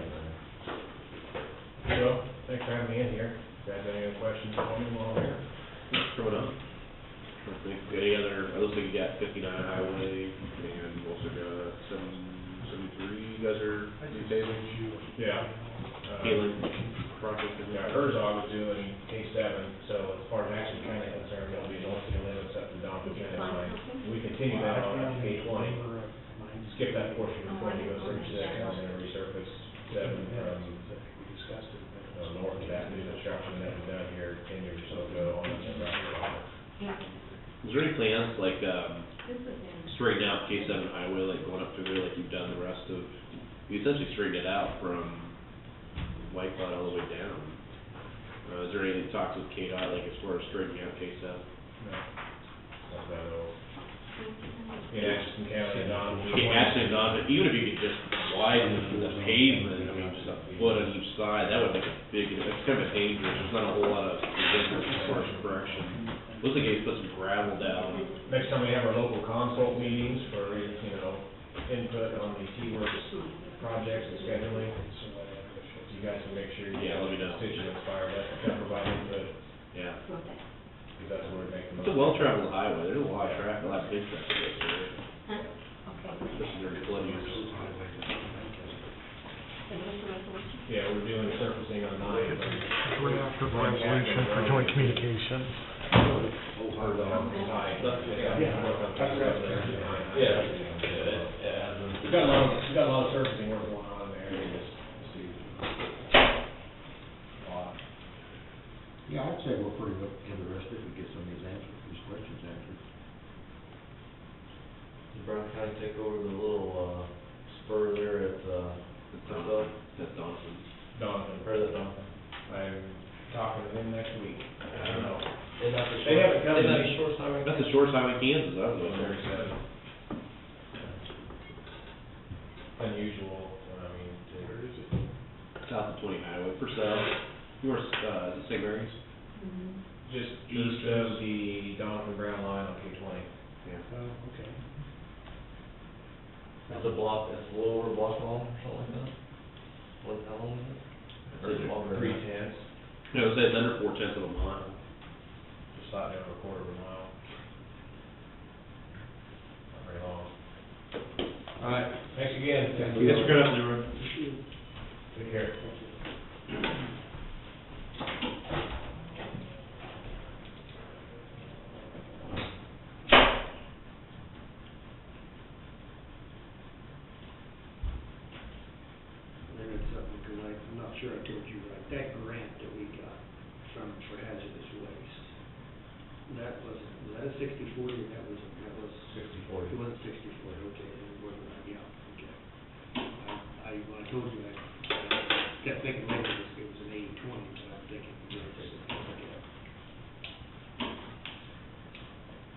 [SPEAKER 1] So, thanks for having me in here. If you guys have any other questions for me while I'm here?
[SPEAKER 2] Throw it up. I think, any other, it looks like you got 59 highway, and you also got 73, you guys are retailing?
[SPEAKER 1] Yeah.
[SPEAKER 2] Healing project.
[SPEAKER 1] Yeah, Herzog is doing K7, so as far as Action County is concerned, it'll be north city limits up to Donkin County line. We continue that on up to K20, skip that portion before you go through 6, and then resurface 7 from, north of that new construction that was done here 10 years or so ago on the route.
[SPEAKER 2] Is there any plans, like,
[SPEAKER 5] This is in.
[SPEAKER 2] straighten out K7 highway, like going up through there like you've done the rest of, you essentially straightened it out from White Cloud all the way down. Is there any talks with KDOT, like as far as straightening out K7?
[SPEAKER 1] No. That's about all. In Atchison County, Don.
[SPEAKER 2] Actually, not, but even if you could just widen the pavement, I mean, just a foot on each side, that would make a big, it's kind of dangerous, there's not a whole lot of resistance as far as correction. Looks like they put some gravel down.
[SPEAKER 1] Next time we have our local consult meetings for, input on the T-Works projects and scheduling, you guys can make sure you
[SPEAKER 2] Yeah, let me know.
[SPEAKER 1] constituents fired up, to provide input,
[SPEAKER 2] Yeah.
[SPEAKER 1] because that's where we make the most.
[SPEAKER 2] It's a well-traveled highway, there's a lot of traffic, a lot of big traffic goes through there,
[SPEAKER 5] Huh? Okay.
[SPEAKER 2] especially during flood use.
[SPEAKER 5] And what's the resolution?
[SPEAKER 1] Yeah, we're doing surfacing on 9.
[SPEAKER 8] Draft of resolution for joint communications.
[SPEAKER 1] Yeah. We've got a lot of surfacing work going on in the area this season.
[SPEAKER 7] Yeah, I'd say we're pretty much interested if we get some of these answers, these questions answered.
[SPEAKER 4] Did Brown County take over the little, spur there at,
[SPEAKER 2] That's Donovan.
[SPEAKER 1] Donovan,
[SPEAKER 4] or that Donkin?
[SPEAKER 1] I'm talking to him next week. I don't know.
[SPEAKER 4] Isn't that the
[SPEAKER 1] They haven't come to
[SPEAKER 4] Isn't that
[SPEAKER 1] me.
[SPEAKER 4] the short time?
[SPEAKER 2] That's the short time in Kansas, I was over
[SPEAKER 1] Very
[SPEAKER 2] there.
[SPEAKER 1] sad. Unusual, I mean,
[SPEAKER 6] Where is it?
[SPEAKER 2] South of 20 highway, Purcell, you were, is it St. Mary's?
[SPEAKER 5] Mhm.
[SPEAKER 1] just east of the Donovan Brown line on K-20.
[SPEAKER 2] Yeah.
[SPEAKER 6] Oh, okay.
[SPEAKER 4] It's a block, it's a little over a block long, or something like that? What, how long is it? Or is it longer?
[SPEAKER 1] 3/10,
[SPEAKER 2] No, it says under 4/10 of a mile.
[SPEAKER 1] just slightly over a quarter of a mile. Not very long. All right, thanks again.
[SPEAKER 7] Thank
[SPEAKER 2] Yes, we're gonna have to do
[SPEAKER 1] Take care.
[SPEAKER 3] Then it's something, because I'm not sure I told you right, that grant that we got for hazardous waste, that was that a 60/40, or that was
[SPEAKER 1] 60/40.
[SPEAKER 3] It wasn't 60/40, okay, then it wasn't, yeah, okay. When I told you, I kept thinking maybe it was an 80/20, but I'm thinking, yeah, it's okay.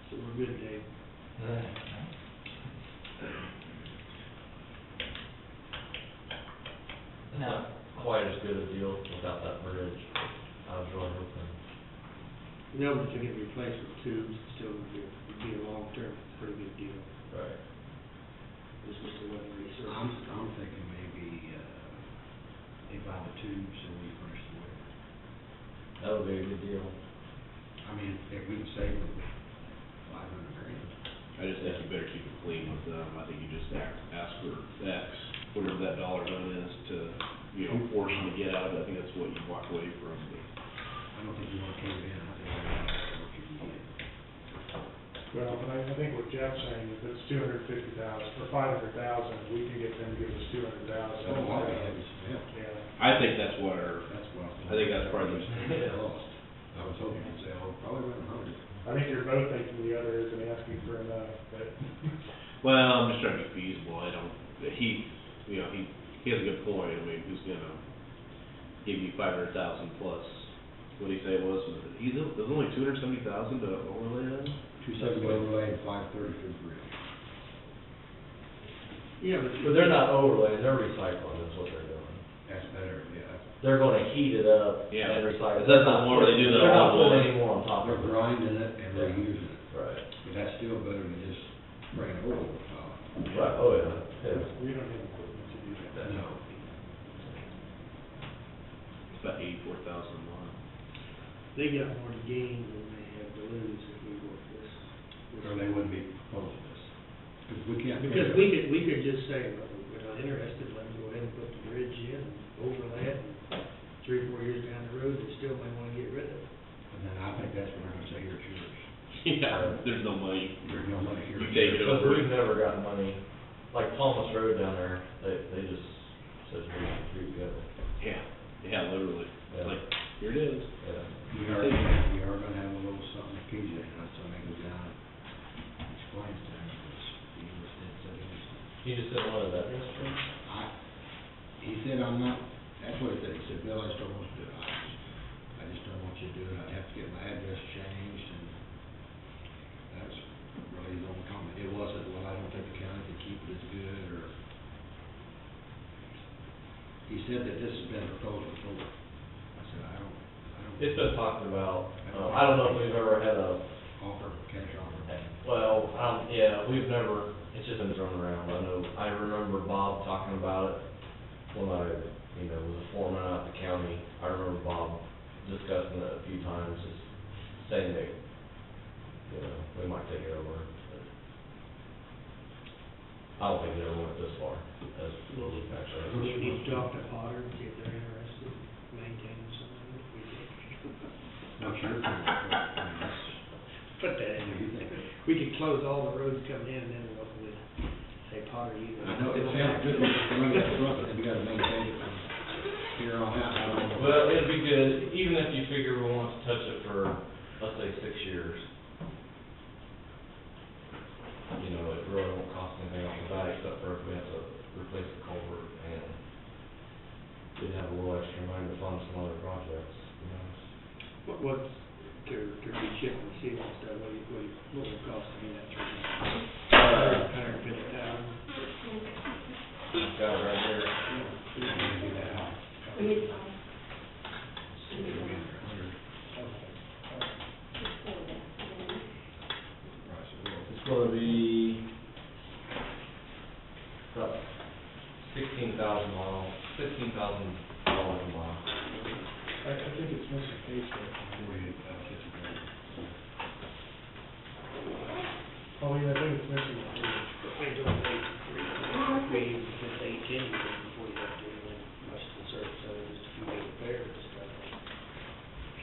[SPEAKER 3] So we're good, Dave.
[SPEAKER 9] Now,
[SPEAKER 4] quite as good a deal without that bridge. I was really hoping.
[SPEAKER 3] No, but if it get replaced with tubes, it's still would be a long-term, pretty good deal.
[SPEAKER 4] Right.
[SPEAKER 3] This was the one research.
[SPEAKER 7] I'm thinking maybe, they buy the tubes and we furnish the way.
[SPEAKER 4] That would be a good deal.
[SPEAKER 7] I mean, if we can save them $500,000.
[SPEAKER 2] I just think you better keep it clean with them. I think you just ask for X, whatever that dollar amount is to, you know, force them to get out of it. I think that's what you walk away from.
[SPEAKER 7] I don't think you want to cave it in, I think what you can get.
[SPEAKER 6] Well, but I think what Jeff's saying is it's $250,000, for $500,000, we can get them to give us $200,000.
[SPEAKER 7] Oh, I'll be happy to help.
[SPEAKER 6] Yeah.
[SPEAKER 2] I think that's what our,
[SPEAKER 7] That's what
[SPEAKER 2] I think that's probably
[SPEAKER 7] Yeah, lost. I was hoping you'd say, oh, probably around 100.
[SPEAKER 6] I think you're both thinking the other isn't asking for enough, but
[SPEAKER 2] well, I'm just trying to be feasible. I don't, you know, he has a good point. I mean, who's gonna give you 500,000 plus? What did he say it was? There's only 270,000 to overlay that?
[SPEAKER 7] 270 overlay and 530 for the bridge.
[SPEAKER 3] Yeah,
[SPEAKER 4] But they're not overlaying, they're recycling, is what they're doing.
[SPEAKER 7] That's better, yeah.
[SPEAKER 4] They're gonna heat it up
[SPEAKER 2] Yeah.
[SPEAKER 4] and recycle.
[SPEAKER 2] Is that the one where they do that
[SPEAKER 4] They're not
[SPEAKER 2] all the
[SPEAKER 4] putting
[SPEAKER 2] way?
[SPEAKER 4] any more on top
[SPEAKER 7] They're
[SPEAKER 4] of it.
[SPEAKER 7] grinding it and they're
[SPEAKER 4] Yeah.
[SPEAKER 7] using it.
[SPEAKER 4] Right.
[SPEAKER 7] But that's still better than just spraying oil on top.
[SPEAKER 4] Right, oh, yeah, yeah.
[SPEAKER 6] we don't have equipment to do that.
[SPEAKER 7] No.
[SPEAKER 2] It's about 84,000 a month.
[SPEAKER 3] they got more to gain than they have to lose if we work this.
[SPEAKER 7] Or they wouldn't be proposing this. Because we can't.
[SPEAKER 3] Because we could just say, well, we're not interested, let them go ahead and put the bridge in, and overlay it, and 3 or 4 years down the road, they still may wanna get rid of it.
[SPEAKER 7] And then I think that's when they're gonna say, here, it's yours.
[SPEAKER 2] Yeah, there's no money.
[SPEAKER 7] There's no money here.
[SPEAKER 2] You take it
[SPEAKER 4] Because
[SPEAKER 2] over.
[SPEAKER 4] we've never got money, like Thomas Road down there, they just said we go.
[SPEAKER 2] Yeah, literally.
[SPEAKER 4] Yeah.
[SPEAKER 2] Like, here it is.
[SPEAKER 4] Yeah.
[SPEAKER 7] We are gonna have a little something to PJ, and that's when they go down and explains to him, because he was, said he was,
[SPEAKER 4] He just said one of that restaurants?
[SPEAKER 7] he said, I'm not, that's what he said, he said, Bill, I just don't want to do it, I just don't want you to do it, I'd have to get my address changed, and that's really his only comment. It wasn't, well, I don't think the county can keep it as good, or, he said that this has been proposed before. I said, I don't.
[SPEAKER 4] It's been talked about, I don't know if we've ever had a,
[SPEAKER 7] Offer, cash offer.
[SPEAKER 4] well, yeah, we've never, it's just been thrown around. I remember Bob talking about it when I, was a foreman out at the county. I remember Bob discussing it a few times, just saying that, we might take it over. But I don't think it ever went this far, as what we've actually.
[SPEAKER 3] We need to talk to Potter and see if they're interested in maintaining something.
[SPEAKER 7] What's your opinion? I mean, that's,
[SPEAKER 3] Put that in.
[SPEAKER 7] what do you think?
[SPEAKER 3] We could close all the roads coming in, and then we'll say Potter, you.
[SPEAKER 7] I know it sounds good, when you run that front, but then we gotta maintain it from here on out. I don't know.
[SPEAKER 4] Well, it'd be good, even if you figure we want to touch it for, let's say, 6 years. It really won't cost anything off the bat, except for if we have to replace the culvert, and we'd have a little extra money to fund some other projects,
[SPEAKER 3] What's, to rechip and seal and stuff, what would it cost to do that? $150,000.
[SPEAKER 4] Got it right here.
[SPEAKER 7] Maybe that high.
[SPEAKER 5] We need to,
[SPEAKER 7] Maybe under 100. Right, so we'll-
[SPEAKER 4] It's gonna be about $16,000 a mile.
[SPEAKER 6] I think it's missing page there.
[SPEAKER 7] 48,000.
[SPEAKER 6] Pauline, I think it's missing a page.
[SPEAKER 3] Page on page 3, we even put 18 before you have to do anything much to the surface, so just a few little repairs and stuff.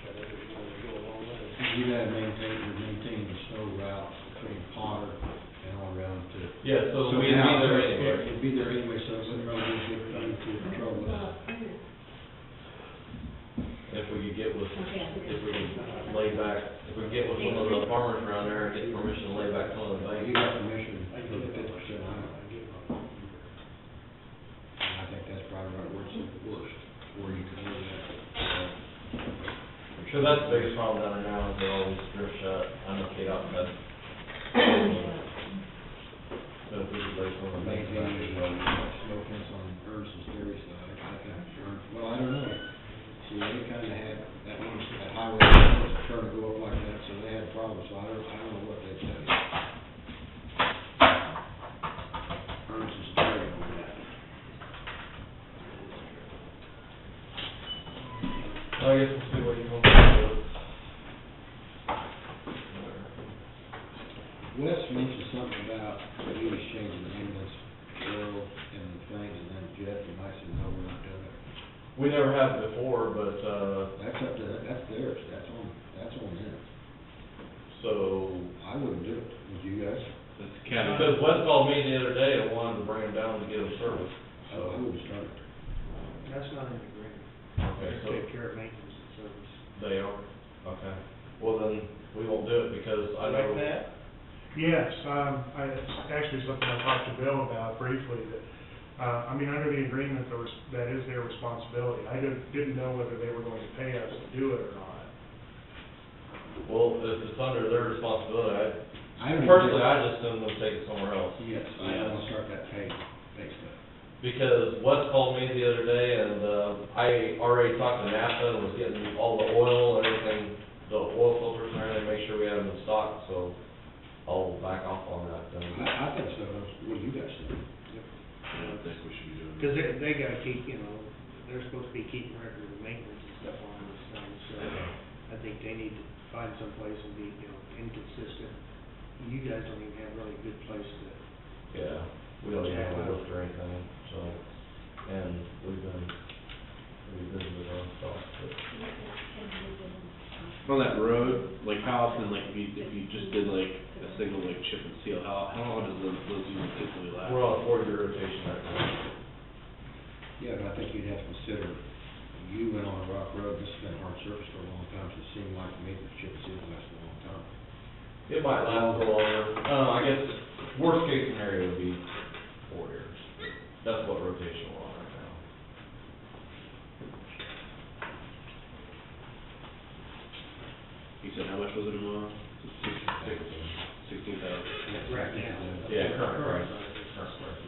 [SPEAKER 3] So that it's going to go along with it.
[SPEAKER 7] You gotta maintain the snow route between Potter and all around to.
[SPEAKER 4] Yeah, so
[SPEAKER 7] So
[SPEAKER 4] we'd be
[SPEAKER 7] now,
[SPEAKER 4] there anyway.
[SPEAKER 7] It'd be there anyway, so it's really good to control this.
[SPEAKER 4] If we could get with,
[SPEAKER 5] Okay.
[SPEAKER 4] if we could lay back, if we could get with some of the farmers around there and get permission to lay back some of the
[SPEAKER 7] You
[SPEAKER 4] banks.
[SPEAKER 7] got permission for the 50% on it. And I think that's probably right where it's the worst, where you can do that.
[SPEAKER 4] Cause that's the biggest problem down there now, is they're always drift shut. I know KDOT does. But if we could lay some of the banks back,
[SPEAKER 7] Maintaining the snow fence on Ernest's Dairy side, I think, well, I Wes mentioned something about you exchanging the ambulance oil and the things, and then Jeff and I said, no, we're not doing it.
[SPEAKER 4] We never have before, but,
[SPEAKER 7] That's up to, that's theirs, that's on them.
[SPEAKER 4] so,
[SPEAKER 7] I wouldn't do it, would you guys?
[SPEAKER 2] That's county.
[SPEAKER 4] because Wes called me the other day and wanted to bring him down to get him service,
[SPEAKER 7] So I
[SPEAKER 4] so.
[SPEAKER 7] wouldn't start it.
[SPEAKER 3] That's not in the agreement.
[SPEAKER 4] Okay,
[SPEAKER 3] They
[SPEAKER 4] so
[SPEAKER 3] take care of maintenance and service.
[SPEAKER 4] they are, okay. Well, then, we won't do it because I know.
[SPEAKER 3] Like that?
[SPEAKER 6] Yes, I, actually something I talked to Bill about briefly, that, I mean, under the agreement, that is their responsibility. I didn't know whether they were going to pay us to do it or not.
[SPEAKER 4] Well, if it's under their responsibility,
[SPEAKER 7] I don't even-
[SPEAKER 4] personally, I just send them to take it somewhere else.
[SPEAKER 7] Yes, I don't wanna start that pay stuff.
[SPEAKER 4] Because Wes called me the other day and, I already talked to NAPA and was getting all the oil and everything, the oil filters and everything, make sure we have them in stock, so I'll back off on that then.
[SPEAKER 7] I think so, what do you guys think?
[SPEAKER 2] I don't think we should be doing
[SPEAKER 3] Because
[SPEAKER 2] that.
[SPEAKER 3] they gotta keep, they're supposed to be keeping record of the maintenance and stuff on those things, so I think they need to find someplace and be, inconsistent. You guys don't even have really a good place to,
[SPEAKER 4] Yeah, we don't even have a lift or anything, so, and we've been busy with our stuff, but.
[SPEAKER 2] On that road, like how often, like if you just did like a single like chip and seal, how long does those usually typically last?
[SPEAKER 4] We're on a 4-year rotation right now.
[SPEAKER 7] Yeah, but I think you'd have to consider, you went on a rock road, this has been hard surface for a long time, so it seemed like to me that chip and seal lasts a long time.
[SPEAKER 4] It might last a little longer, I guess, worst case scenario would be 4 years. That's what rotation we're on right now.
[SPEAKER 2] You said how much was it a month?
[SPEAKER 4] 16.
[SPEAKER 2] 16,000.
[SPEAKER 3] right now.
[SPEAKER 4] Yeah, current price.
[SPEAKER 3] price.
[SPEAKER 4] Current price.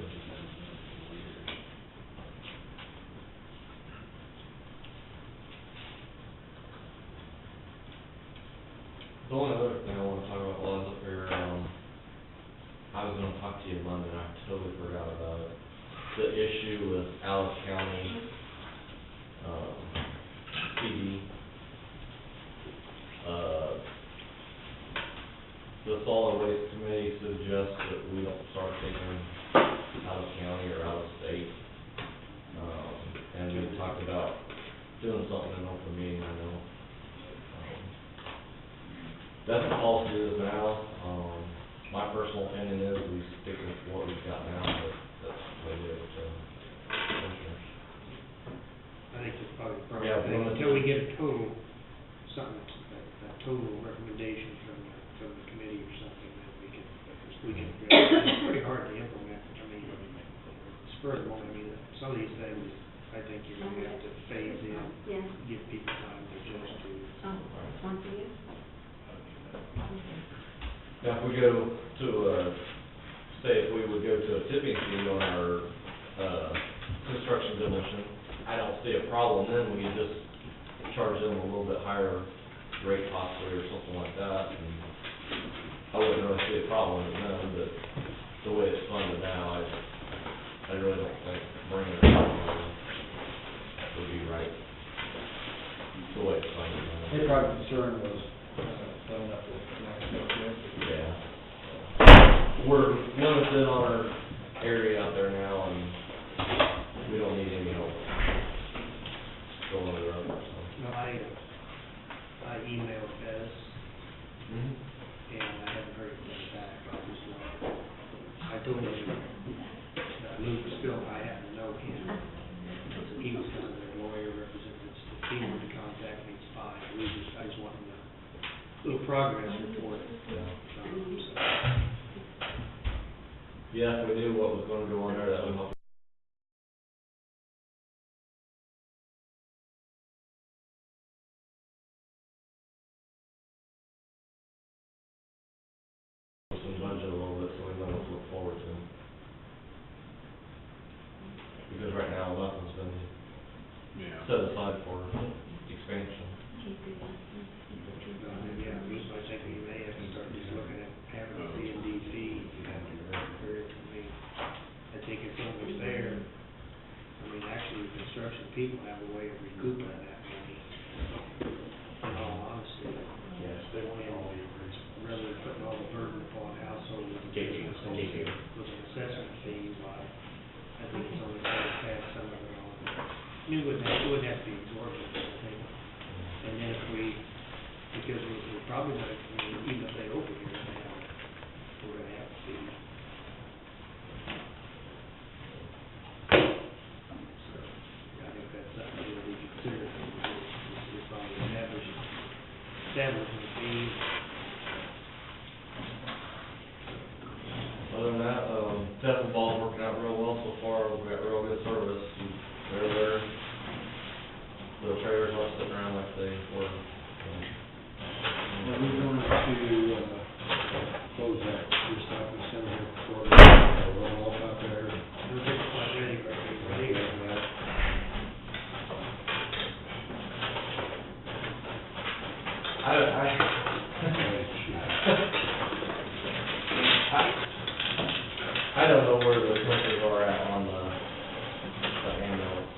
[SPEAKER 4] The only other thing I wanna talk about while I was up here, I was gonna talk to you Monday, and I totally forgot about it. The issue with Alice County, PD. The solid waste committee suggests that we don't start taking out of county or out of state. And we talked about doing something in open meeting, I know. That's the policy it is now. My personal opinion is we stick with what we've got now, but that's what it is, commissioners.
[SPEAKER 3] I think that's probably the problem.
[SPEAKER 4] Yeah, we wanna-
[SPEAKER 3] Until we get a total, something, a total recommendation from the committee or something, then we can address it. It's pretty hard to implement, spur of the moment, some of these things, I think you're gonna have to phase in,
[SPEAKER 5] Yeah,
[SPEAKER 3] give people time to adjust to.
[SPEAKER 5] once a year.
[SPEAKER 4] Now, if we go to, say if we would go to a tipping fee on our, construction demolition, I don't see a problem, then we could just charge them a little bit higher rate possibly or something like that, and I wouldn't really see a problem with them, but the way it's funded now, I really don't think bringing it down would be right, the way it's funded now.
[SPEAKER 9] Their private concern was, filling up the
[SPEAKER 4] Yeah. We're limited on our area out there now, and we don't need any help filling it up, so.
[SPEAKER 3] No, I emailed Bez, and I haven't heard anything back, I told him, Luke still, I happen to know him, so he was kind of their lawyer representative, if he wanted to contact me, it's fine, I just want him to, little progress report.
[SPEAKER 4] Yeah, if we knew what was gonna go on there, that would help. Some budget a little bit, so we know what to look forward to. Because right now, nothing's been
[SPEAKER 2] Yeah.
[SPEAKER 4] set aside for expansion.
[SPEAKER 3] Yeah, I think we may have to start just looking at having a C and D fee, I think it's almost there. I mean, actually, construction people have a way of recouping that money, in all honesty.
[SPEAKER 4] Yes, they want all the
[SPEAKER 3] Rather than putting all the burden upon houses
[SPEAKER 2] KP.
[SPEAKER 3] with an assessment fee, like, I think it's only pass some of it on. It wouldn't have to be exorbitant, I think. And then if because we're probably gonna, even if they open here now, we're gonna have to see. So, I think that's something that we consider, is probably establishing fees.
[SPEAKER 4] Other than that, Tesla ball's working out real well so far, we got real good service, and they're there. The trailers aren't sitting around like they were.
[SPEAKER 7] Now, we're going to, close that recycling center here before we roll off out there.
[SPEAKER 3] We're getting quite ready, right?
[SPEAKER 4] I don't know where the commissioners are at on the ambulance.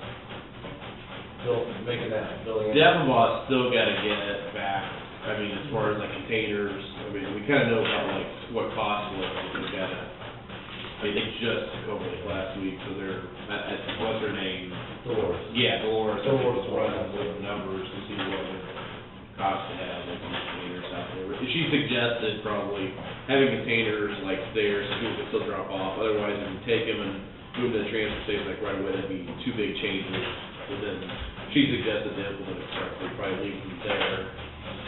[SPEAKER 4] Making that building.
[SPEAKER 2] Devenport still gotta get it back, I mean, as far as like containers, I mean, we kinda know about like what cost was, but we gotta, I mean, they just took over like last week, so they're, what's her name?
[SPEAKER 4] Dolores.
[SPEAKER 2] Yeah, Dolores, I think
[SPEAKER 4] Dolores
[SPEAKER 2] was running some numbers to see what it costs to have like some containers out there. But she suggested probably having containers like there, so people can still drop off, otherwise if you take them and move to the transfer station like right away, that'd be two big changes. But then she suggested to implement it correctly, probably leave them there.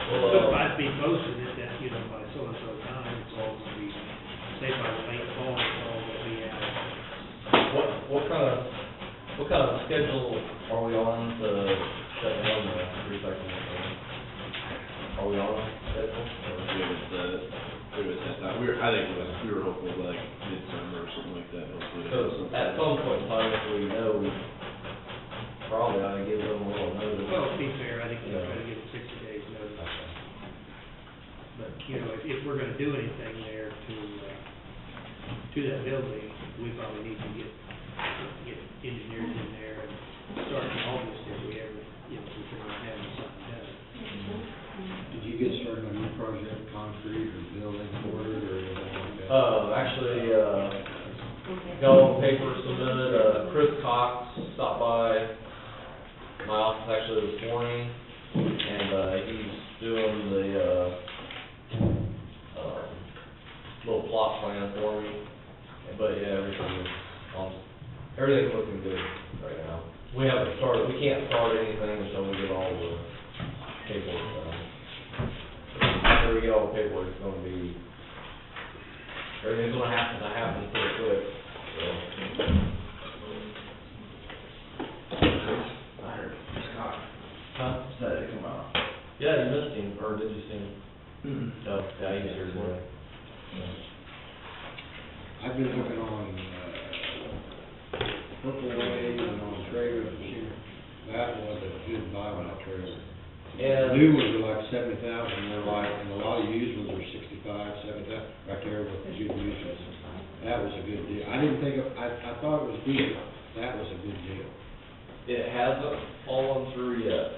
[SPEAKER 3] But if I'd be posted that, by so-and-so time, it's all gonna be, say by the late fall, it's all gonna be out.
[SPEAKER 4] What kind of schedule are we on to shut down the recycling center? Are we on schedule?
[SPEAKER 2] We was set that, we were hopeful like midsummer or something like that, hopefully.
[SPEAKER 4] Because at some point in time, if we know, we probably ought to give them a little notice.
[SPEAKER 3] Well, to be fair, I think you try to give it 60 days notice. But, if we're gonna do anything there to that building, we probably need to get engineers in there and start in August if we ever, if we're gonna have something done.
[SPEAKER 7] Did you get started on your project, concrete or building ordered or anything like that?
[SPEAKER 4] Actually, got all the papers submitted, Chris Cox stopped by my office actually this morning, and, he's doing the, little plot plan for me. But yeah, everything's looking good right now. We can't start anything until we get all the paperwork done. After we get all the paperwork, it's gonna be, everything's gonna happen pretty quick, so.
[SPEAKER 1] I heard Scott.
[SPEAKER 4] Huh?
[SPEAKER 1] Said to come out.
[SPEAKER 4] Yeah, you missed him, or did you see him? No, yeah, he's here today.
[SPEAKER 7] I've been looking on, Purple Wave and on trailers and shit. That was a good buy on that trailer.
[SPEAKER 4] And
[SPEAKER 7] New ones are like 70,000, they're like, and a lot of used ones are 65, 70,000, right there with the good used ones. That was a good deal. I didn't think I thought it was good, that was a good deal.
[SPEAKER 4] it hasn't fallen through yet.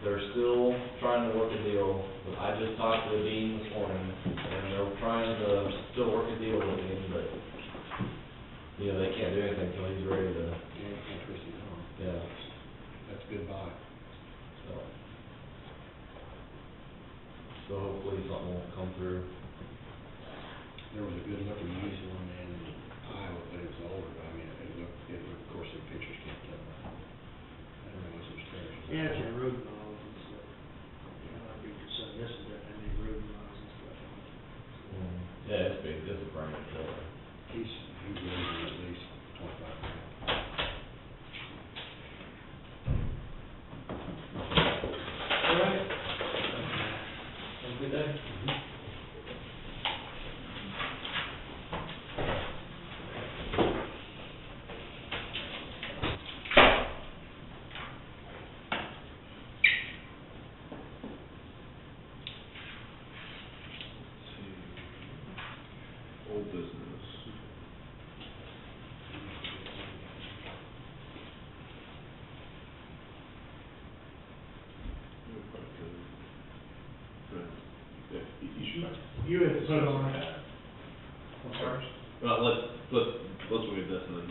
[SPEAKER 4] They're still trying to work a deal. I just talked to the dean this morning, and they're trying to still work a deal with him, but, they can't do anything until he's ready to,
[SPEAKER 7] Yeah, can't twist it on.
[SPEAKER 4] yeah,
[SPEAKER 7] That's a good buy.
[SPEAKER 4] so hopefully something will come through.
[SPEAKER 7] There was a good looking used one in Iowa, but it was older, but I mean, it looked, of course, the pictures can't tell. I don't know what those trailers.
[SPEAKER 3] Yeah, it's your road miles and stuff. I'd be concerned, this is that many road miles and stuff.
[SPEAKER 4] Yeah, it's big, it's a brand new trailer.
[SPEAKER 7] He's raising at least 25 grand.
[SPEAKER 4] All right. Have a good day.
[SPEAKER 2] Old business.
[SPEAKER 6] You had put on,
[SPEAKER 1] I'm sorry?
[SPEAKER 2] let's move this and then.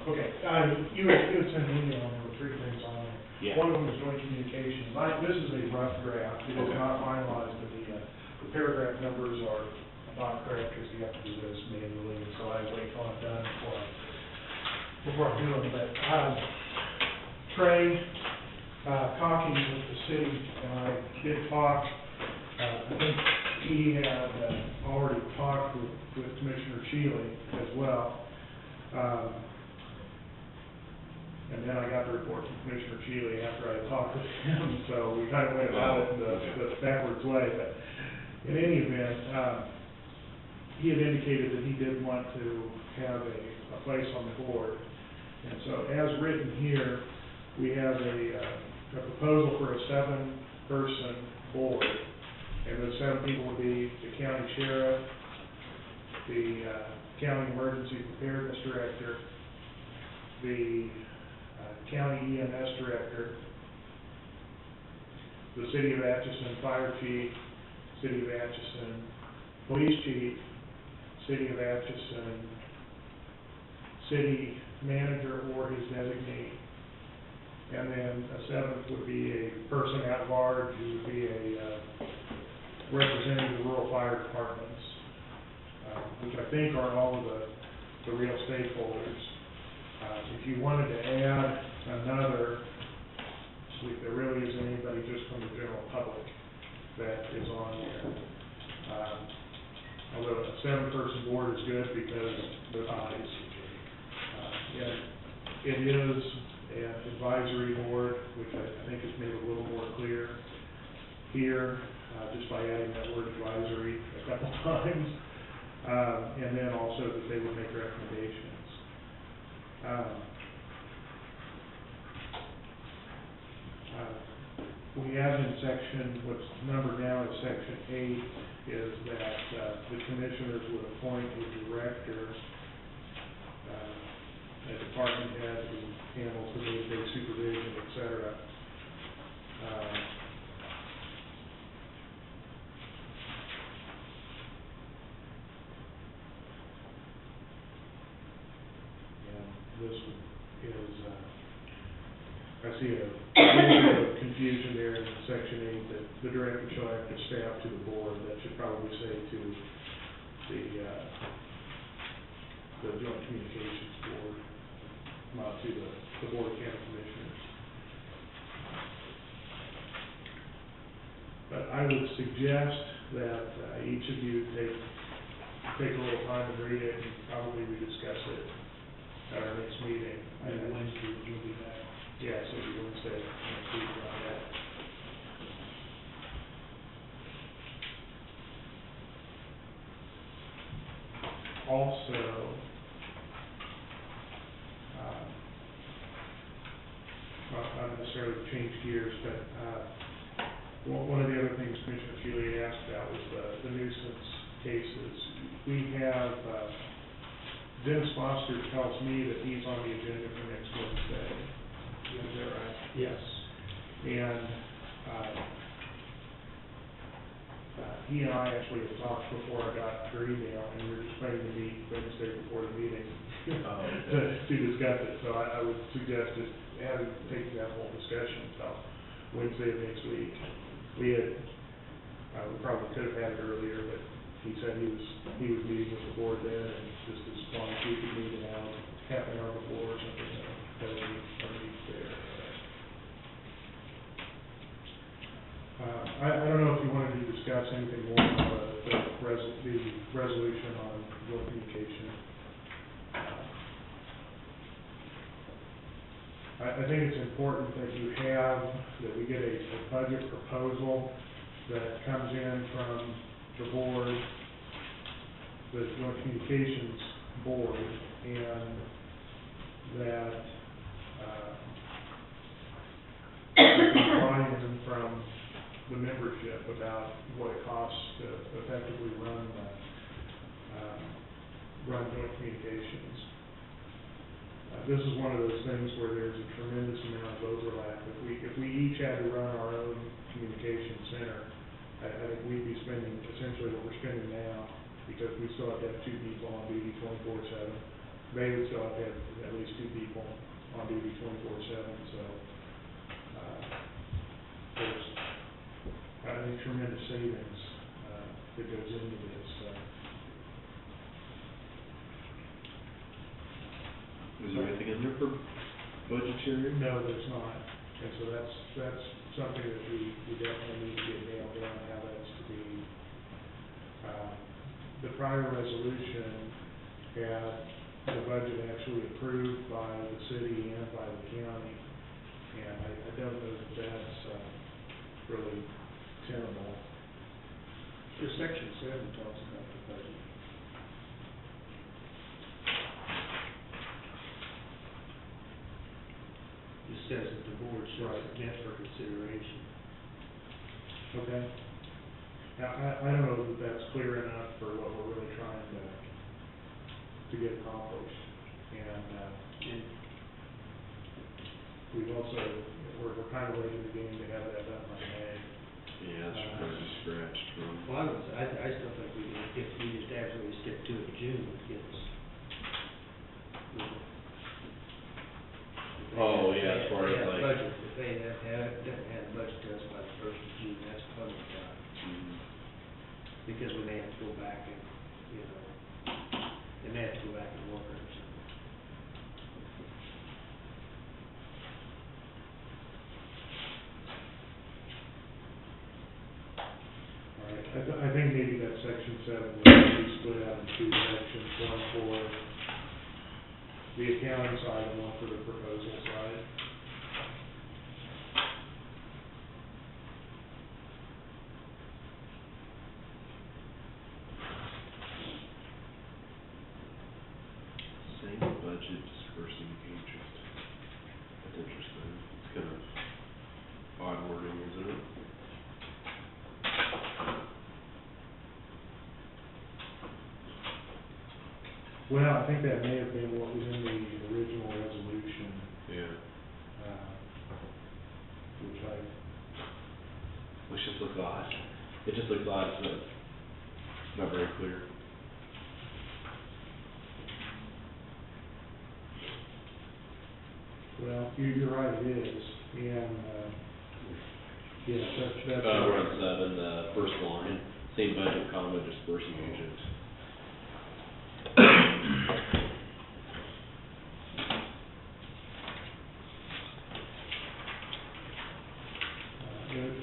[SPEAKER 6] Okay, you had sent an email, and there were 3 things on there.
[SPEAKER 2] Yeah.
[SPEAKER 6] One of them was joint communication. This is a rough draft, it is not finalized, but the paragraph numbers are not correct, because you have to do this manually, and so I wait till I'm done before I do it. But, Trey, Cockey with the city, and I did talk, I think he had already talked with Commissioner Shealy as well. And then I got the report from Commissioner Shealy after I had talked with him, so we kind of went about it in the backwards way. But in any event, he had indicated that he did want to have a place on the board. And so as written here, we have a proposal for a 7-person board. And those 7 people would be the county sheriff, the county emergency preparedness director, the county EMS director, the city of Atchison fire chief, city of Atchison police chief, city of Atchison city manager or his designee. And then a 7th would be a person at large who would be a representing the rural fire departments, which I think are all of the real stakeholders. If you wanted to add another, see if there really isn't anybody just from the general public that is on there. Although a 7-person board is good because the eyes. It is an advisory board, which I think is made a little more clear here, just by adding that word advisory a couple times. And then also that they would make recommendations. We have in section, what's numbered now as section 8, is that the commissioners would appoint a director, a department head who handles the day-to-day supervision, et cetera. And this is, I see a little bit of confusion there in section 8 that the director shall act as staff to the board. That should probably say to the Joint Communications Board, not to the Board of County Commissioners. But I would suggest that each of you take a little time and read it, and probably we discuss it at our next meeting.
[SPEAKER 3] Wednesday, you'll be back.
[SPEAKER 6] Yeah, so you would say next week around that. Also, not necessarily to change gears, but one of the other things Commissioner Shealy asked about was the nuisance cases. We have, Dennis Foster tells me that he's on the agenda for next Wednesday. Is that right?
[SPEAKER 3] Yes.
[SPEAKER 6] And he and I actually had talked before I got your email, and we were just planning to meet Wednesday before the meeting to discuss it. So I would suggest just having taken that whole discussion until Wednesday of next week. We probably could have had it earlier, but he said he was meeting with the board then, and just as long as we could meet an hour, half an hour before or something, that would be fair. I don't know if you wanted to discuss anything more about the resolution on joint communication. I think it's important that we get a budget proposal that comes in from the board, the Joint Communications Board, and that buy-in from the membership about what it costs to effectively run joint communications. This is one of those things where there's a tremendous amount of overlap. If we each had to run our own communication center, I think we'd be spending essentially what we're spending now, because because we still have to have 2 people on duty 24/7. They would still have to have at least 2 people on duty 24/7, so, there's, I think, tremendous savings, that goes into this,
[SPEAKER 2] Is there anything in there for budgetary?
[SPEAKER 6] No, there's not, and so that's something that we definitely need to get nailed down, how that's to be. The prior resolution had the budget actually approved by the city and by the county, and I don't know that that's, really tenable.
[SPEAKER 3] The section 7 talks about the budget. It says that the board shall submit for consideration.
[SPEAKER 6] Okay. Now, I don't know that that's clear enough for what we're really trying to get accomplished. And we've also, we're kind of late in the game to have that done by May.
[SPEAKER 2] Yeah, that's kind of scratched from.
[SPEAKER 3] Well, I still think if we just absolutely stick to it in June, it gets.
[SPEAKER 2] Oh, yeah, as far as like.
[SPEAKER 3] Budget, if they doesn't have a budget to us by the 1st of June, that's public time. Because we may have to go back and, you know, they may have to go back and work or something.
[SPEAKER 6] All right, I think maybe that section 7 would be split out in 2 sections, one for the accounting side and one for the proposal side.
[SPEAKER 2] Same budget dispersing interest. That's interesting. It's kind of odd wording, isn't it?
[SPEAKER 6] Well, I think that may have been what was in the original resolution,
[SPEAKER 2] Yeah.
[SPEAKER 6] which
[SPEAKER 2] Which just looks odd. It just looks odd, so it's not very clear.
[SPEAKER 6] well, you're right, it is, and, yeah, that's.
[SPEAKER 2] We're on 7, the first line, same budget, comma, dispersing agent.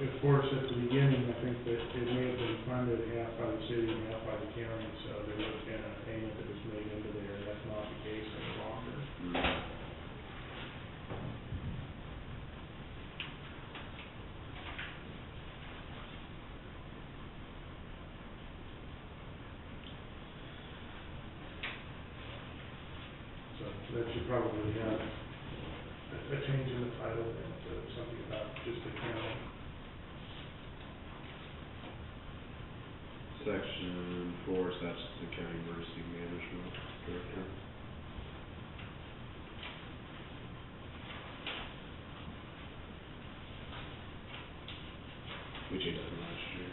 [SPEAKER 6] Of course, at the beginning, I think that it may have been funded half by the city and half by the county, so there would have been a payment that was made into there, and that's not the case any longer. So that should probably have a change in the title and something about just the county.
[SPEAKER 2] Section 4, Atchison County Emergency Management Director. We changed that from last year.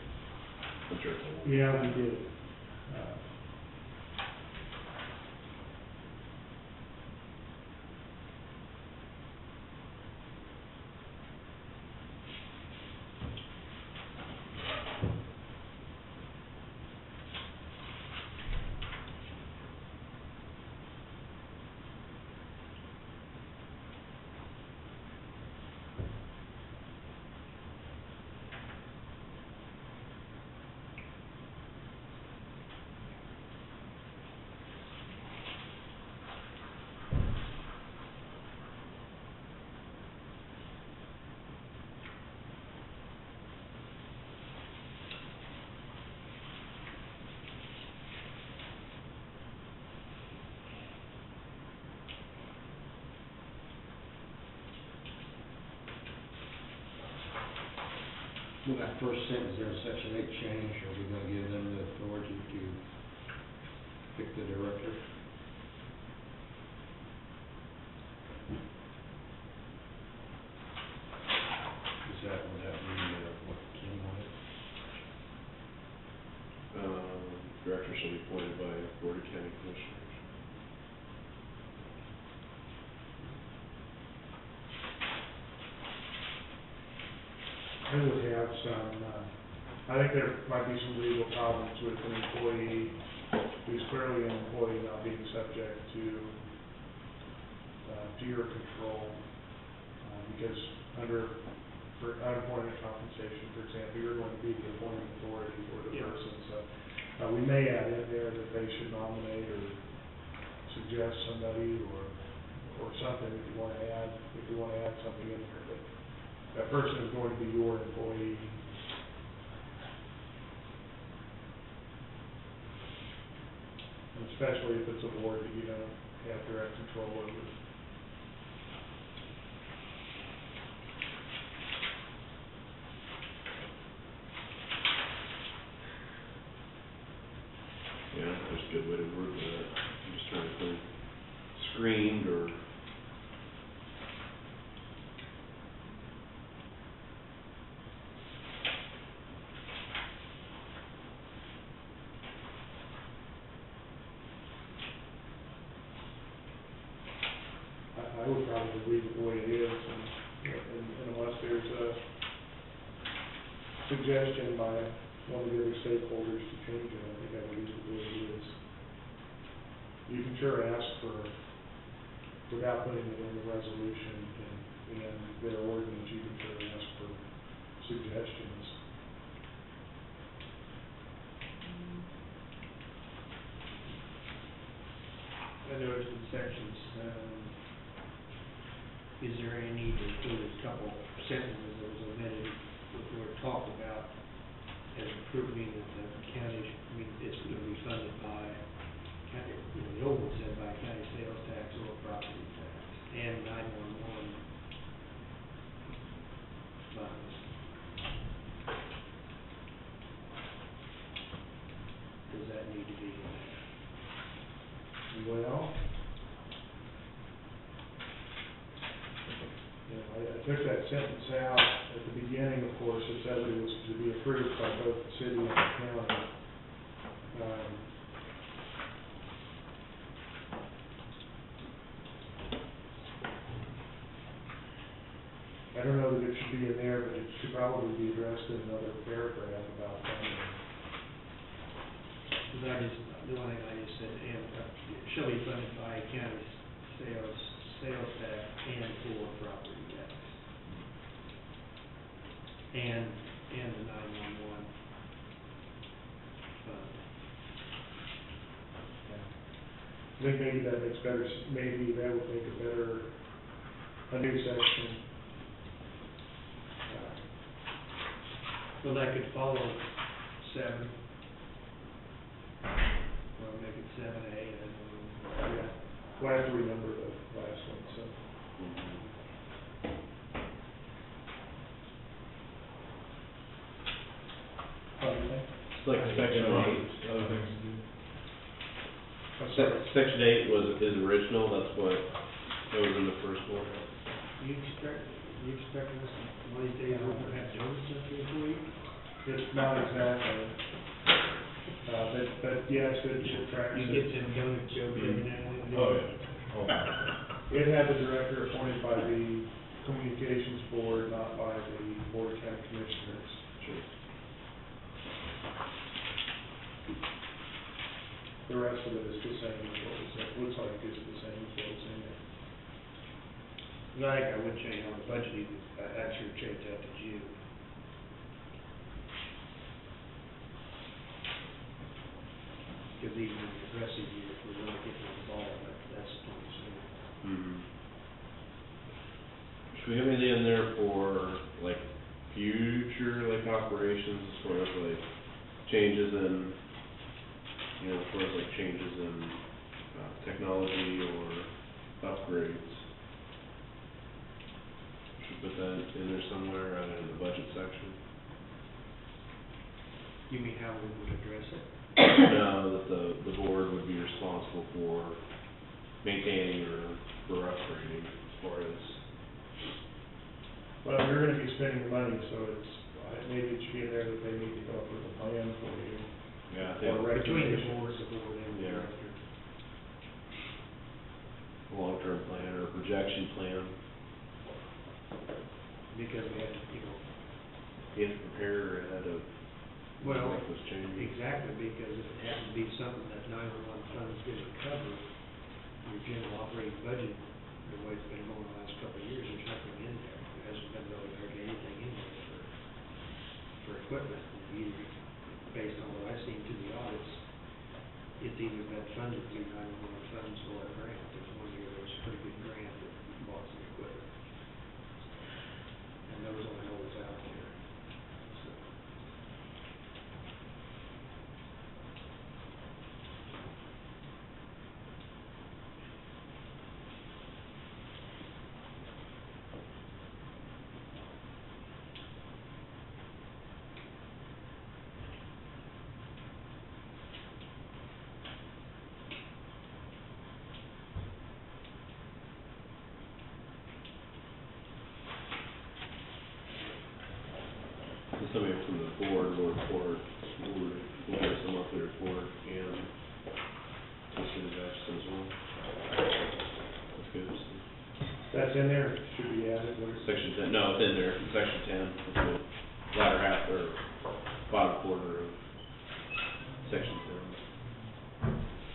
[SPEAKER 2] I'm sure it's old.
[SPEAKER 6] Yeah, we did.
[SPEAKER 7] With that first sentence there, section 8 change, are we gonna give them the authority to pick the director? Is that, would that be, what Kim wanted?
[SPEAKER 2] Director shall be appointed by Board of County Commissioners.
[SPEAKER 6] I would have some, I think there might be some legal problems with an employee who's clearly an employee not being subject to your control, because for unemployment compensation, for example, you're going to be the appointing authority for the
[SPEAKER 3] Yeah.
[SPEAKER 6] person, so, we may add in there that they should nominate or suggest somebody or something if you want to add something in there, but that person is going to be your employee. And especially if it's a board that you don't have direct control over.
[SPEAKER 2] Yeah, that's a good way to word that. I'm just trying to think, screened or.
[SPEAKER 6] I would probably leave it the way it is, and unless there's a suggestion by one of the other stakeholders to change it, I think I would leave it the way it is. You can sure ask without putting it in the resolution and their ordinance, you can sure ask for suggestions.
[SPEAKER 3] I noticed in sections, is there any need to include a couple sentences that was omitted where it talked about as proving that the county, it's going to be funded by, county, the old one said by county sales tax or property tax, and 911 funds. Does that need to be in there?
[SPEAKER 6] Well, I took that sentence out at the beginning, of course, it said it was to be approved by both the city and the county. I don't know that it should be in there, but it should probably be addressed in another paragraph about funding.
[SPEAKER 3] Because the one thing I just said, and shall be funded by county sales tax and or property tax. And the 911 fund.
[SPEAKER 6] I think maybe that makes better, maybe that would make a new section.
[SPEAKER 3] Well, that could follow 7. Or make it 7A,
[SPEAKER 6] Yeah, we'll have to remember the last one, so.
[SPEAKER 2] It's like section 8.
[SPEAKER 9] Other things to do.
[SPEAKER 2] Section 8 is original, that's what, that was in the first one.
[SPEAKER 3] You expect us one of these days we're gonna have donuts up here for you?
[SPEAKER 6] It's not exactly, but yes, it tracks
[SPEAKER 3] You
[SPEAKER 6] it.
[SPEAKER 3] get some donut joke every now and then.
[SPEAKER 9] Oh, yeah.
[SPEAKER 6] It had the director appointed by the communications board, not by the board of county commissioners.
[SPEAKER 2] Sure.
[SPEAKER 6] The rest of it is the same as what was, it looks like it's the same as what was in there.
[SPEAKER 3] No, I think I would change on the budget, I should change that to June. Because even in the aggressive year, if we're really getting involved, that's 27.
[SPEAKER 2] Mm-hmm. Should we have anything in there for, like, future, like, operations, as far as, like, changes in, you know, as far as, like, changes in, technology or upgrades? Should we put that in there somewhere, in the budget section?
[SPEAKER 3] You mean how we would address it?
[SPEAKER 2] That the board would be responsible for maintaining or for upgrading as far as.
[SPEAKER 6] Well, you're gonna be spending the money, so maybe it should be in there that they need to come up with a plan for you.
[SPEAKER 2] Yeah, I
[SPEAKER 1] Or
[SPEAKER 2] think
[SPEAKER 3] Between the
[SPEAKER 1] recommendations.
[SPEAKER 3] board and the
[SPEAKER 2] Yeah.
[SPEAKER 3] director.
[SPEAKER 2] long-term plan or projection plan,
[SPEAKER 3] Because we have to,
[SPEAKER 2] you have to prepare ahead of
[SPEAKER 3] well,
[SPEAKER 2] make those changes.
[SPEAKER 3] exactly, because if it happens to be something that 911 funds didn't cover, your general operating budget, the way it's been going the last couple of years, there's nothing in there. There hasn't been really hardly anything in there for equipment. Either, based on what I've seen through the audits, it's either been funded through 911 funds or a grant. There's one year there was a pretty good grant that bought some equipment. And those only always out there. So,
[SPEAKER 2] So somebody from the board will report, will give us a monthly report and the city action as well. That's good.
[SPEAKER 6] That's in there, it should be added, what is
[SPEAKER 2] Section 10, no, it's in there, section 10, it's the latter half or bottom quarter of section 10.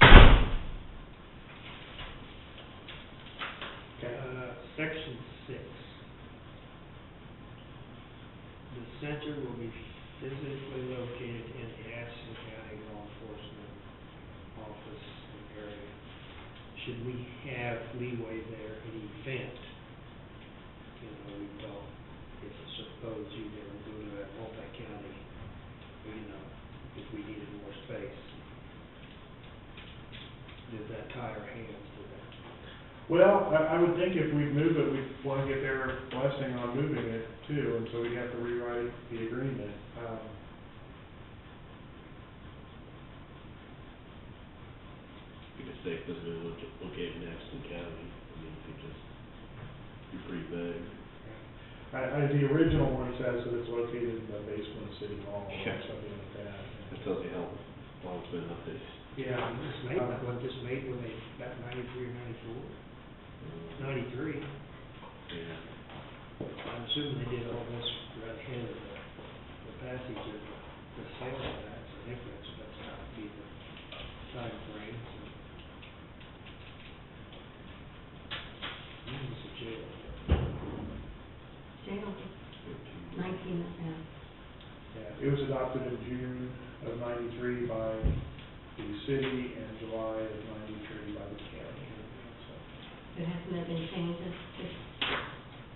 [SPEAKER 6] Okay.
[SPEAKER 3] Section 6. The center will be physically located in the Ashland County Law Enforcement Office area. Should we have leeway there in event, we thought, if suppose you were doing a multi-county, if we needed more space, does that tie our hands to that?
[SPEAKER 6] Well, I would think if we move it, we'd want to get their blessing on moving it too, and so we'd have to rewrite the agreement.
[SPEAKER 2] You could say physically located in Ashland County, I mean, you could just be pretty vague.
[SPEAKER 6] The original one says that it's located in the basement of City Hall or
[SPEAKER 2] Yeah.
[SPEAKER 6] something like that.
[SPEAKER 2] That tells you how long it's been up there.
[SPEAKER 6] Yeah.
[SPEAKER 3] This made, this made when they, about 93 or 94? 93.
[SPEAKER 2] Yeah.
[SPEAKER 3] I'm assuming they did all this right ahead of the passage of the sales tax. I think that's how it'd be the time frame. When was the jail?
[SPEAKER 5] Jail, 19,
[SPEAKER 6] Yeah, it was adopted in June of '93 by the city and July of '93 by the county. So,
[SPEAKER 5] there hasn't been changes, just,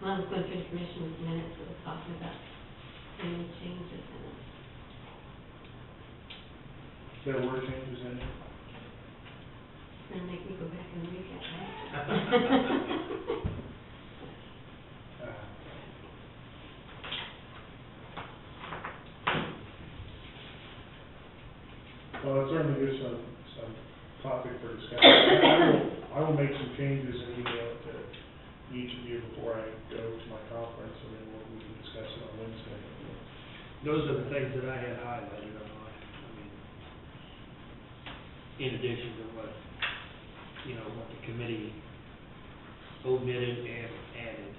[SPEAKER 5] when I was going through the commission's minutes, it was talking about any changes in it.
[SPEAKER 6] there were changes in it.
[SPEAKER 5] It's gonna make me go back and read that.
[SPEAKER 6] Well, it certainly gives some topic for discussion. I will make some changes and email it to each of you before I go to my conference, and then we can discuss it on Wednesday.
[SPEAKER 3] Those are the things that I had highlighted on my, in addition to what, what the committee omitted and added.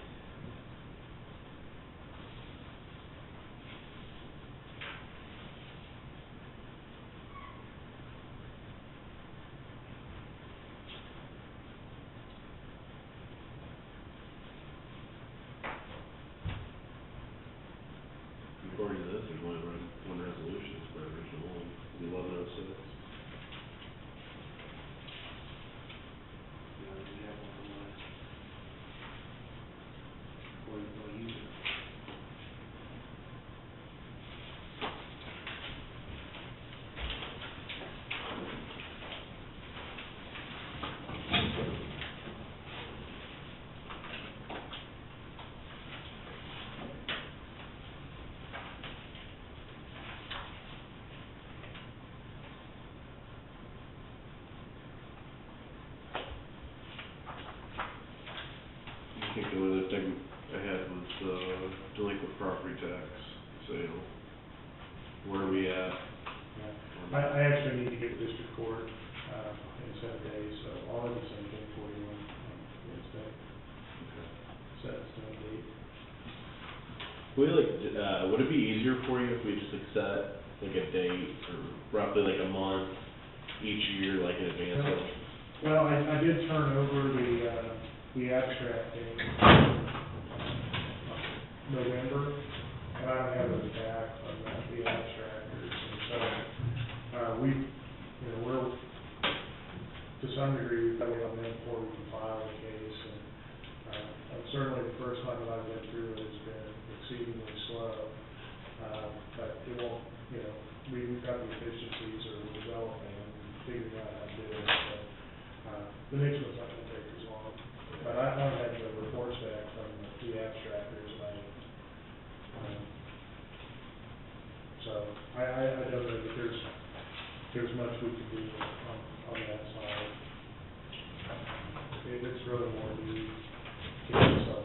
[SPEAKER 2] According to this, there's only one resolution, it's the original one, the 1106.
[SPEAKER 3] I didn't have one on mine. Or you go use it.
[SPEAKER 2] I think the only other thing I had was, delinquent property tax sale. Where are we at
[SPEAKER 6] Yeah.
[SPEAKER 2] on
[SPEAKER 6] I actually need to get to district court, in 7 days, so I'll have the same thing for you on Wednesday. Set the same date.
[SPEAKER 2] Would would it be easier for you if we just like set like a date or roughly like a month each year, like in advance of?
[SPEAKER 6] Well, I did turn over the abstract in November, and I don't have it back from the abstractors, and so, we're, to some degree, we've got it on them before we can file the case, and certainly the first time that I've been through it has been exceedingly slow, but it won't, we've got the efficiencies or we're developing and figuring out how to do it, so, the next one's not gonna take as long. But I haven't had the reports back from the abstractors, and so I don't know that there's much we can do on that side. It's really more the case of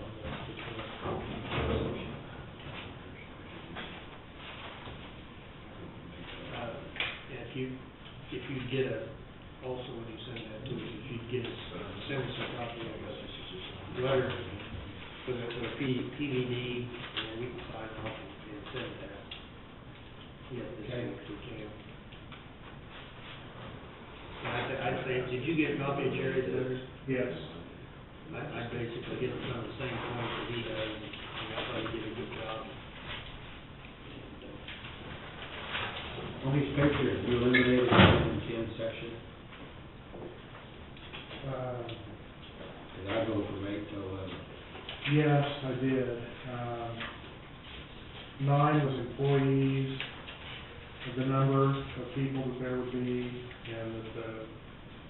[SPEAKER 3] if you get also when you send that to us, if you get us, send us a copy of the letter for the PDD, and then we can sign off and send that. Yeah, this week if we can. And I'd say, did you get a copy of Jerry's letters?
[SPEAKER 6] Yes.
[SPEAKER 3] I basically get some of the same points that he does, and I thought he did a good job.
[SPEAKER 7] On these pictures, you eliminated the 10 section, did I go from 8 to 11?
[SPEAKER 6] Yes, I did. 9 was employees, the number of people that there would be, and that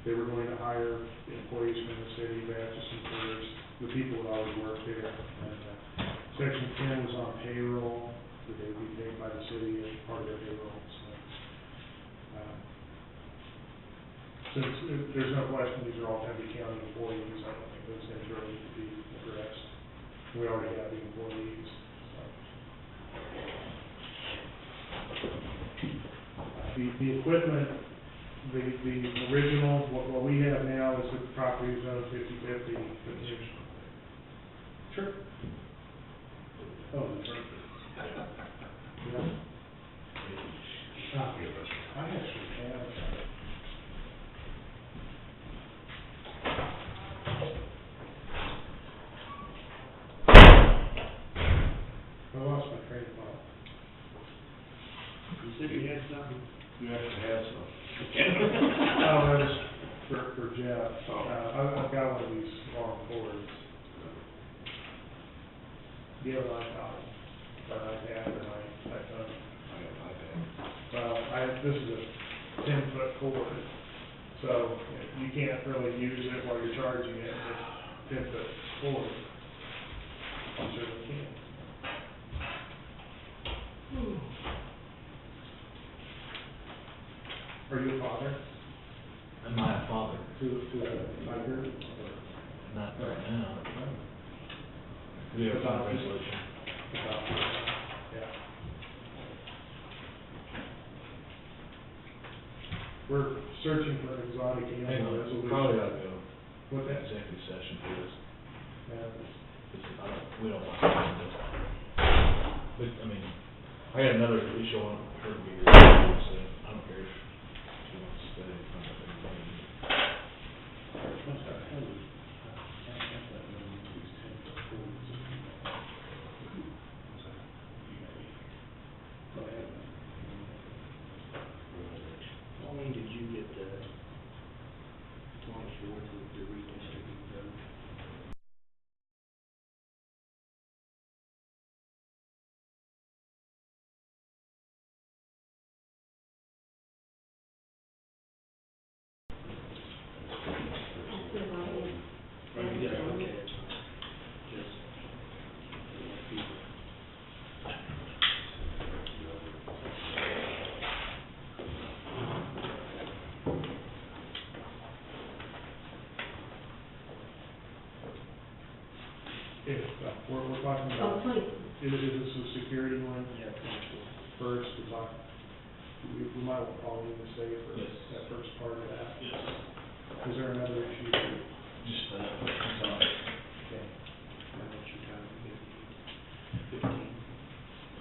[SPEAKER 6] they were going to hire employees from the city of Atchison first, the people that already worked there. And Section 10 was on payroll, that they would be paid by the city as part of their payroll. So, since there's no question these are all Pemberton County employees, I don't think those things really need to be addressed. We already have the employees, so. The equipment, the original, what we have now is the property zone 50/50. Sure. Oh, that's right. Yeah. I actually have. I lost my train of thought.
[SPEAKER 3] You said you had something?
[SPEAKER 9] You actually have some.
[SPEAKER 6] Oh, that was for Jeff. I've got one of these long cords. Do you have an iPod? Or an iPad or an iPhone?
[SPEAKER 9] I got my bad.
[SPEAKER 6] Well, this is a 10-foot cord, so you can't really use it while you're charging it. It's 10-foot cord. You certainly can. Are you a father?
[SPEAKER 9] Am I a father?
[SPEAKER 6] To a tiger?
[SPEAKER 9] Not right now. We have a final resolution.
[SPEAKER 6] Yeah. We're searching for an exotic
[SPEAKER 9] Hang
[SPEAKER 6] animal
[SPEAKER 9] on, we
[SPEAKER 6] resolution.
[SPEAKER 9] probably ought to go
[SPEAKER 6] What's that?
[SPEAKER 9] executive session for this.
[SPEAKER 6] Yeah.
[SPEAKER 9] We don't want to do this. But, I mean, I got another issue I want her to be here, so I don't care if she wants to stay in front of everybody.
[SPEAKER 3] When did you get the 24th with the redistricting vote? Okay. Just, people.
[SPEAKER 6] If, we're talking
[SPEAKER 5] Oh,
[SPEAKER 6] about,
[SPEAKER 5] 20.
[SPEAKER 6] is this a security one
[SPEAKER 3] Yeah, 24th.
[SPEAKER 6] first, to talk, we might want Pauline to stay for
[SPEAKER 9] Yes.
[SPEAKER 6] that first part of that.
[SPEAKER 9] Yes.
[SPEAKER 6] Is there another issue that,
[SPEAKER 9] Just, it's on.
[SPEAKER 6] okay,
[SPEAKER 3] How much you got, 15?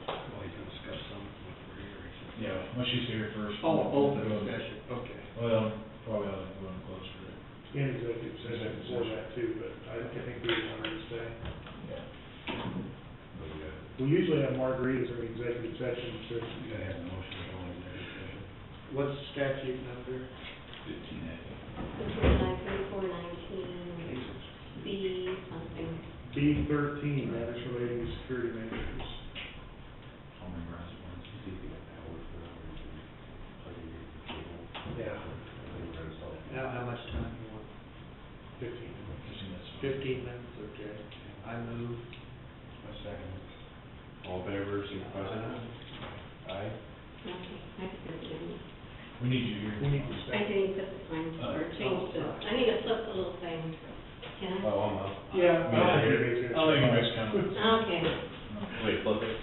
[SPEAKER 7] Well, he's gonna discuss something with her here, he said.
[SPEAKER 9] Yeah, once she's here first.
[SPEAKER 3] Oh,
[SPEAKER 9] we'll go-
[SPEAKER 3] discussion, okay.
[SPEAKER 9] Well, probably ought to go in close for it.
[SPEAKER 6] in executive session for that too, but I think we want her to stay.
[SPEAKER 9] Yeah.
[SPEAKER 6] We usually have margaritas in the executive session, so
[SPEAKER 7] You gotta have a motion to go in executive session.
[SPEAKER 3] What's the statute number?
[SPEAKER 9] 15A.
[SPEAKER 5] 293419, B something.
[SPEAKER 6] B 13, matters relating to security measures. Yeah,
[SPEAKER 3] How much time you want?
[SPEAKER 6] 15.
[SPEAKER 3] 15 minutes, okay. I move.
[SPEAKER 7] A second.
[SPEAKER 2] All in favor, signify by saying aye. Aye.
[SPEAKER 5] Okay, I have to do it.
[SPEAKER 9] We need you
[SPEAKER 6] We
[SPEAKER 9] here.
[SPEAKER 6] need to
[SPEAKER 5] I
[SPEAKER 6] stay.
[SPEAKER 5] can put the sign, or change the, I need to flip the little thing. Can I?
[SPEAKER 2] Oh, I'm up.
[SPEAKER 6] Yeah, I don't think anybody's gonna.
[SPEAKER 9] I don't think anybody's coming.
[SPEAKER 5] Okay.
[SPEAKER 2] Wait, flip it.